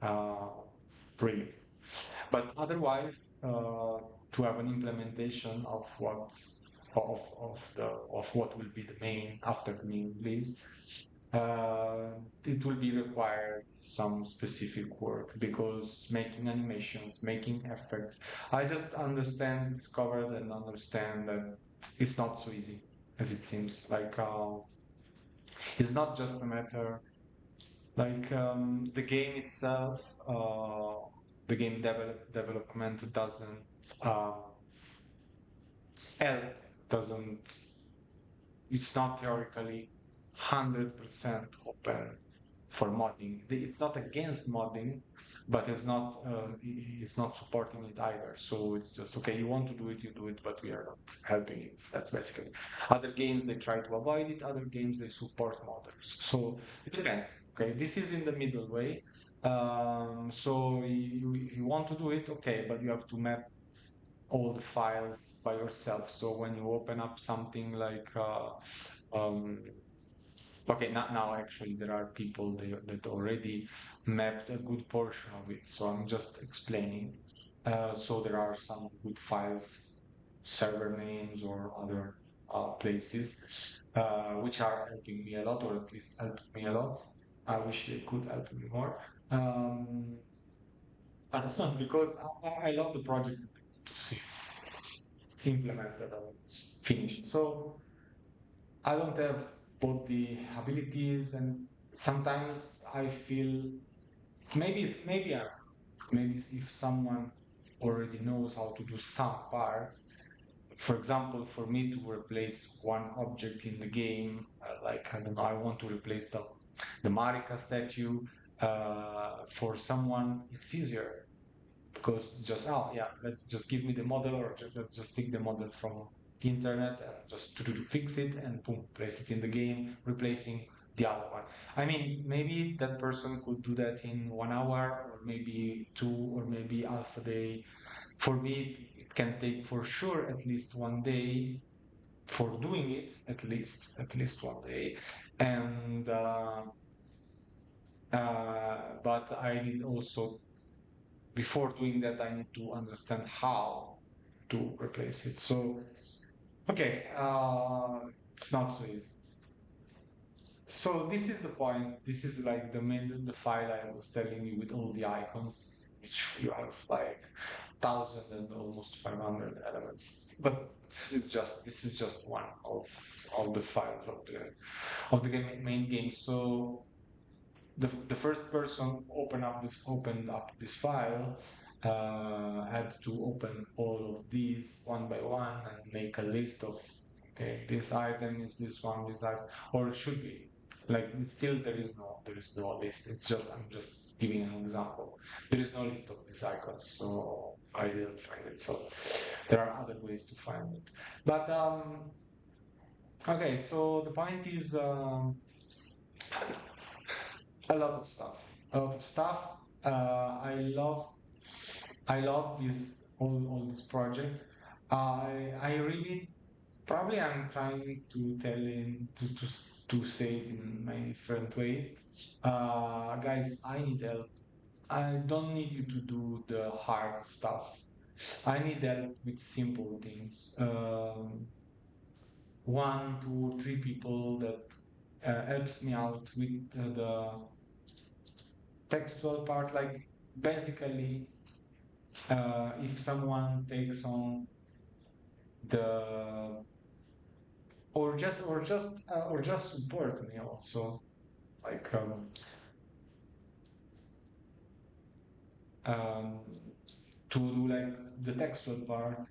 Speaker 1: Uh, really. But otherwise, to have an implementation of what will be the main after the main release, uh, it will be required some specific work because making animations, making effects, I just understand, discovered, and understand that it's not so easy as it seems. Like it's not just a matter like the game itself, the game development doesn't uh, help, doesn't. It's not theoretically 100% open for modding. It's not against modding, but it's not supporting it either. So it's just okay. You want to do it, you do it, but we are not helping you. That's basically. Other games they try to avoid it. Other games they support modders. So it depends. Okay, this is in the middle way. So if you want to do it, okay, but you have to map all the files by yourself. So when you open up something like um, okay, not now actually there are people that already mapped a good portion of it. So I'm just explaining. So there are some good files, server names or other places, which are helping me a lot, or at least helped me a lot. I wish they could help me more. Um, and because I love the project to see implemented and it's finished. So I don't have both the abilities, and sometimes I feel maybe if someone already knows how to do some parts. For example, for me to replace one object in the game, like I don't know, I want to replace the Marika statue. For someone, it's easier because just oh yeah, let's just give me the model, or let's just take the model from the internet and just to fix it and boom, place it in the game, replacing the other one. I mean, maybe that person could do that in 1 hour, or maybe two, or maybe half a day. For me, it can take for sure at least 1 day for doing it, at least 1 day, and but I need also before doing that, I need to understand how to replace it. So Okay, it's not so easy. So this is the point. This is like the file I was telling you with all the icons, which you have like 1,000 and almost 500 elements. But this is just one of the files of the main game. So the first person opened up this file had to open all of these one by one and make a list of, okay, this item is this one, this item, or it should be like still there is no list. It's just I'm just giving an example. There is no list of these icons, so I didn't find it. So there are other ways to find it. But okay, so the point is a lot of stuff. A lot of stuff. I love this all this project. I really probably I'm trying to tell in to say it in many different ways. Guys, I need help. I don't need you to do the hard stuff. I need help with simple things. One, two, three people that helps me out with the textual part. Like basically, if someone takes on the or just support me also, like um, to do like the textual part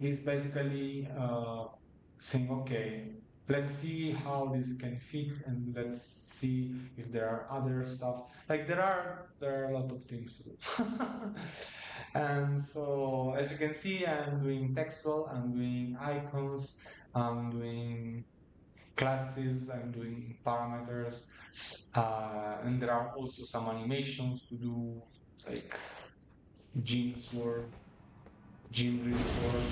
Speaker 1: is basically saying, okay, let's see how this can fit, and let's see if there are other stuff. Like there are a lot of things to do. And so as you can see, I'm doing textual, I'm doing icons, I'm doing classes, I'm doing parameters, and there are also some animations to do, like gene sword, gene drill sword.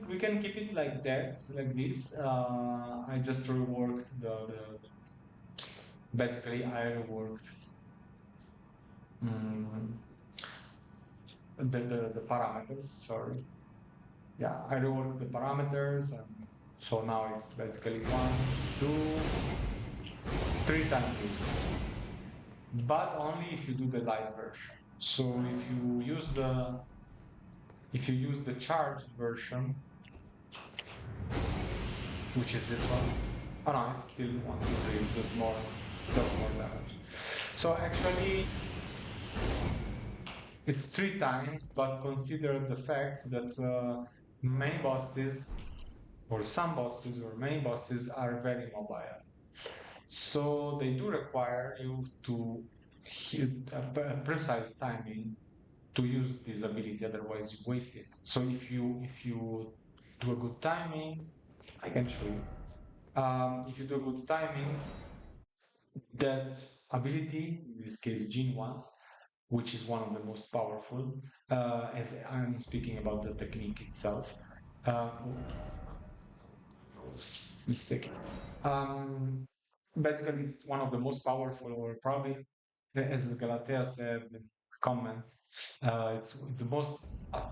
Speaker 1: We can keep it like that, like this. I just reworked basically I reworked mm, the parameters. Sorry, yeah, I reworked the parameters, and so now it's basically one, two, three times this, but only if you do the light version. So if you use the charged version, which is this one. Oh no, it's still one, two, three. It's just more damage. So actually, it's three times, but consider the fact that many bosses, or some bosses, or many bosses are very mobile. So they do require you to hit a precise timing to use this ability. Otherwise, you waste it. So if you do a good timing, I can show you. If you do a good timing, that ability, in this case Gene once, which is one of the most powerful, as I'm speaking about the technique itself. I was mistaken. Um, Basically, it's one of the most powerful, or probably, as Galatea said in comments, it's the most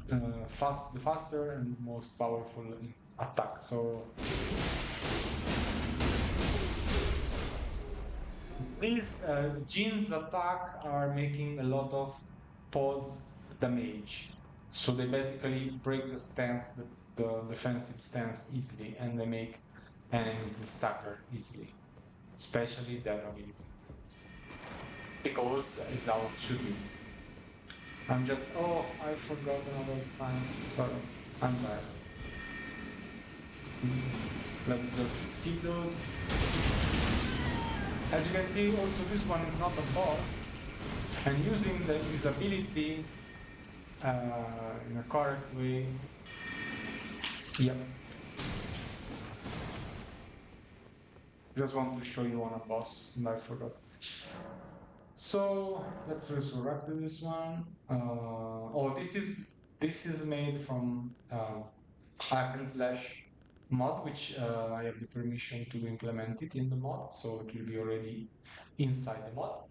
Speaker 1: the faster and most powerful in attack. So these Jin's attack are making a lot of pause damage. So they basically break the stance, the defensive stance easily, and they make enemies stagger easily, especially their ability. Because it's how it should be. I forgot another time. Sorry, I'm bad. Let's just skip those. As you can see, also this one is not a boss, and using this ability in a correct way. Yep. Just want to show you on a boss, and I forgot. So let's resurrect this one. This is made from hack and slash mod, which I have the permission to implement it in the mod, so it will be already inside the mod.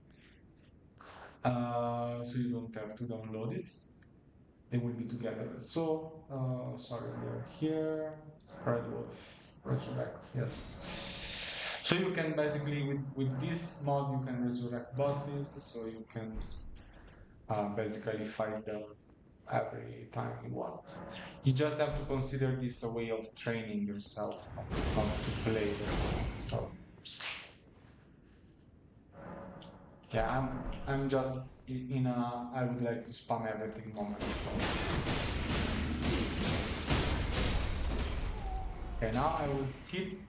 Speaker 1: So you don't have to download it. they will be together. So, sorry, we're here. Red Wolf Resurrect, yes. So you can basically, with this mod, you can resurrect bosses, so you can basically fight them every time you want. You just have to consider this a way of training yourself, not to play them. So, yeah, I'm just in a I would like to spam everything moment. So, okay, now I will skip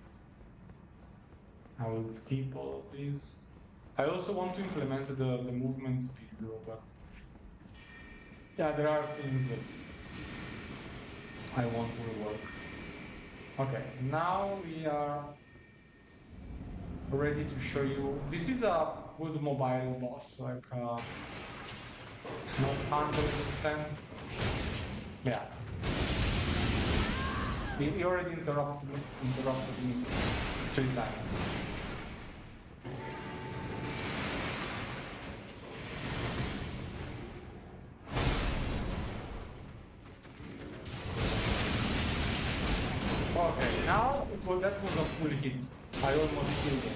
Speaker 1: all of these. I also want to implement the movement speed though, but yeah, there are things that I want to rework. Okay, now we are ready to show you. This is a good mobile boss, like not 100%. Yeah, he already interrupted me 3 times. Okay, now that was a full hit. I almost killed him.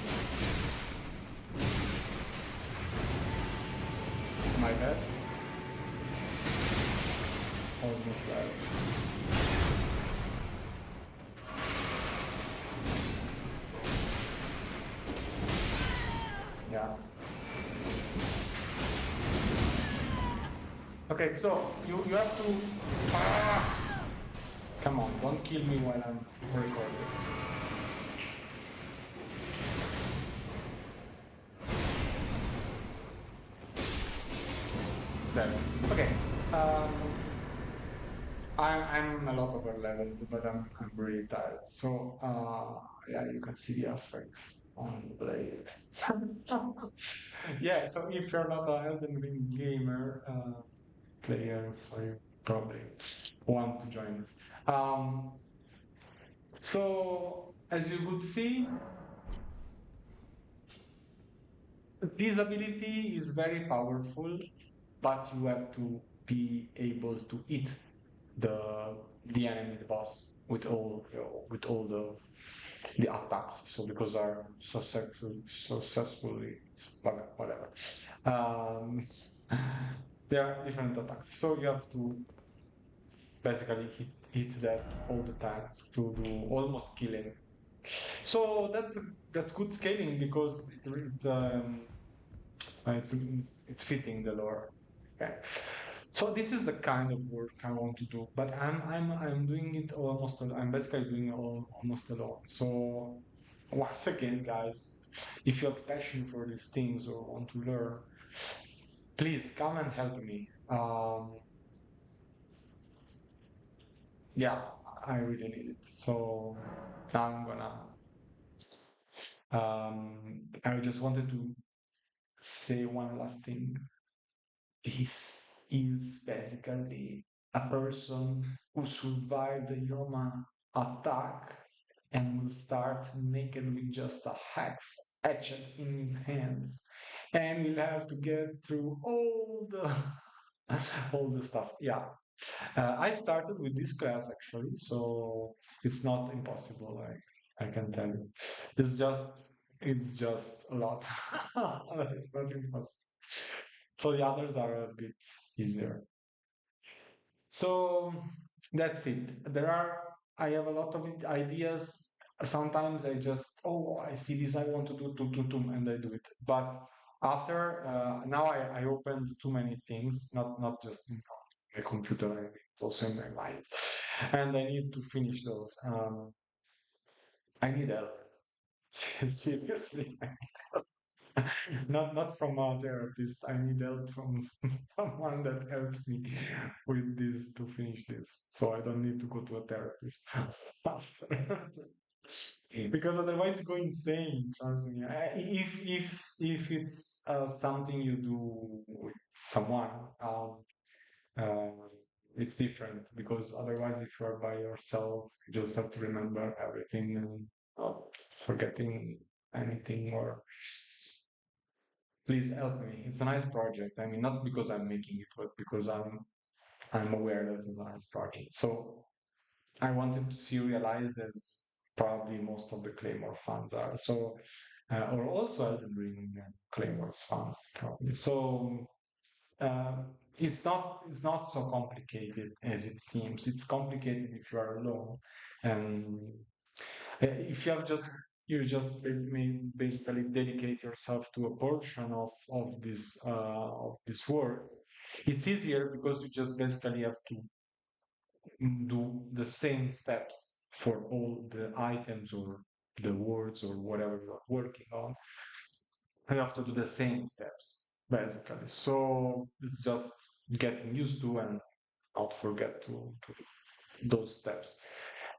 Speaker 1: My bad. Almost there. Yeah. Okay, so you have to. Ah! Come on, don't kill me while I'm recording. There. Okay. Um, I'm a lot over leveled, but I'm really tired. So yeah, you can see the effect on the blade. Yeah. So if you're not a Elden Ring gamer player, so you probably want to join us. So as you could see, this ability is very powerful, but you have to be able to hit the the enemy, the boss, with all the attacks. So because are successfully whatever. Um, there are different attacks. So you have to basically hit that all the time to do almost killing. So that's good scaling because it's fitting the lore. Okay. So this is the kind of work I want to do, but I'm doing it almost. I'm basically doing it almost alone. So once again, guys, if you have passion for these things or want to learn, please come and help me. Yeah, I really need it. So now I'm gonna. I just wanted to say one last thing. This is basically a person who survived the Yoma attack and will start naked with just a axe etched in his hands. And we'll have to get through all the all the stuff. Yeah. I started with this class actually, so it's not impossible, I can tell you. It's just a lot. It's not impossible. So the others are a bit easier. So that's it. I have a lot of ideas. Sometimes I just, oh, I see this, I want to do, and I do it. But after, now I opened too many things, not just in my computer, it's also in my mind. And I need to finish those. I need help. Seriously. Not from a therapist. I need help from someone that helps me with this to finish this. So I don't need to go to a therapist after. Because otherwise you go insane. Trust me. If it's something you do with someone, uh, it's different. Because otherwise, if you're by yourself, you just have to remember everything and not forgetting anything or please help me. It's a nice project. I mean, not because I'm making it, but because I'm aware that it's a nice project. So I wanted to serialize as probably most of the Claymore funds are. So, or also Elden Ring and Claymore's funds probably. So uh, it's not so complicated as it seems. It's complicated if you are alone, and if you have just you just basically dedicate yourself to a portion of this work. It's easier because you just basically have to do the same steps for all the items or the words or whatever you're working on. You have to do the same steps basically. So it's just getting used to and not forget to do those steps.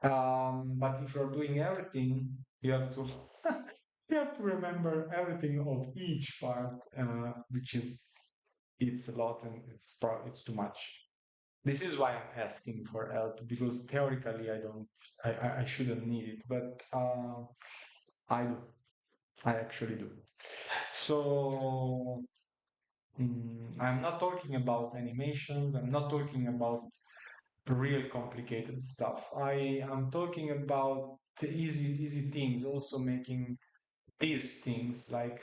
Speaker 1: But if you're doing everything, you have to you have to remember everything of each part, which is it's a lot and it's too much. This is why I'm asking for help because theoretically I don't, I shouldn't need it, but I do. I actually do. So I'm not talking about animations. I'm not talking about real complicated stuff. I am talking about the easy things. Also making these things like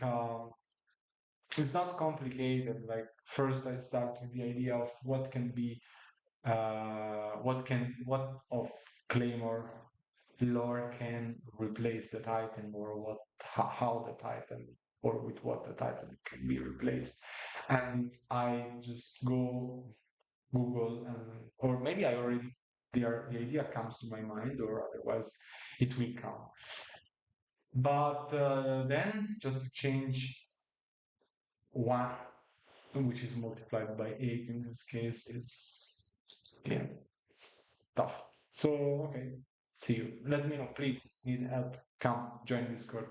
Speaker 1: it's not complicated. Like first I start with the idea of what of Claymore lore can replace the Titan or how the Titan or with what the Titan can be replaced. And I just go Google and or maybe I already the idea comes to my mind or otherwise it will come. But then just to change one, which is multiplied by eight in this case, is yeah, it's tough. So okay, see you. Let me know, please. Need help? Come join Discord.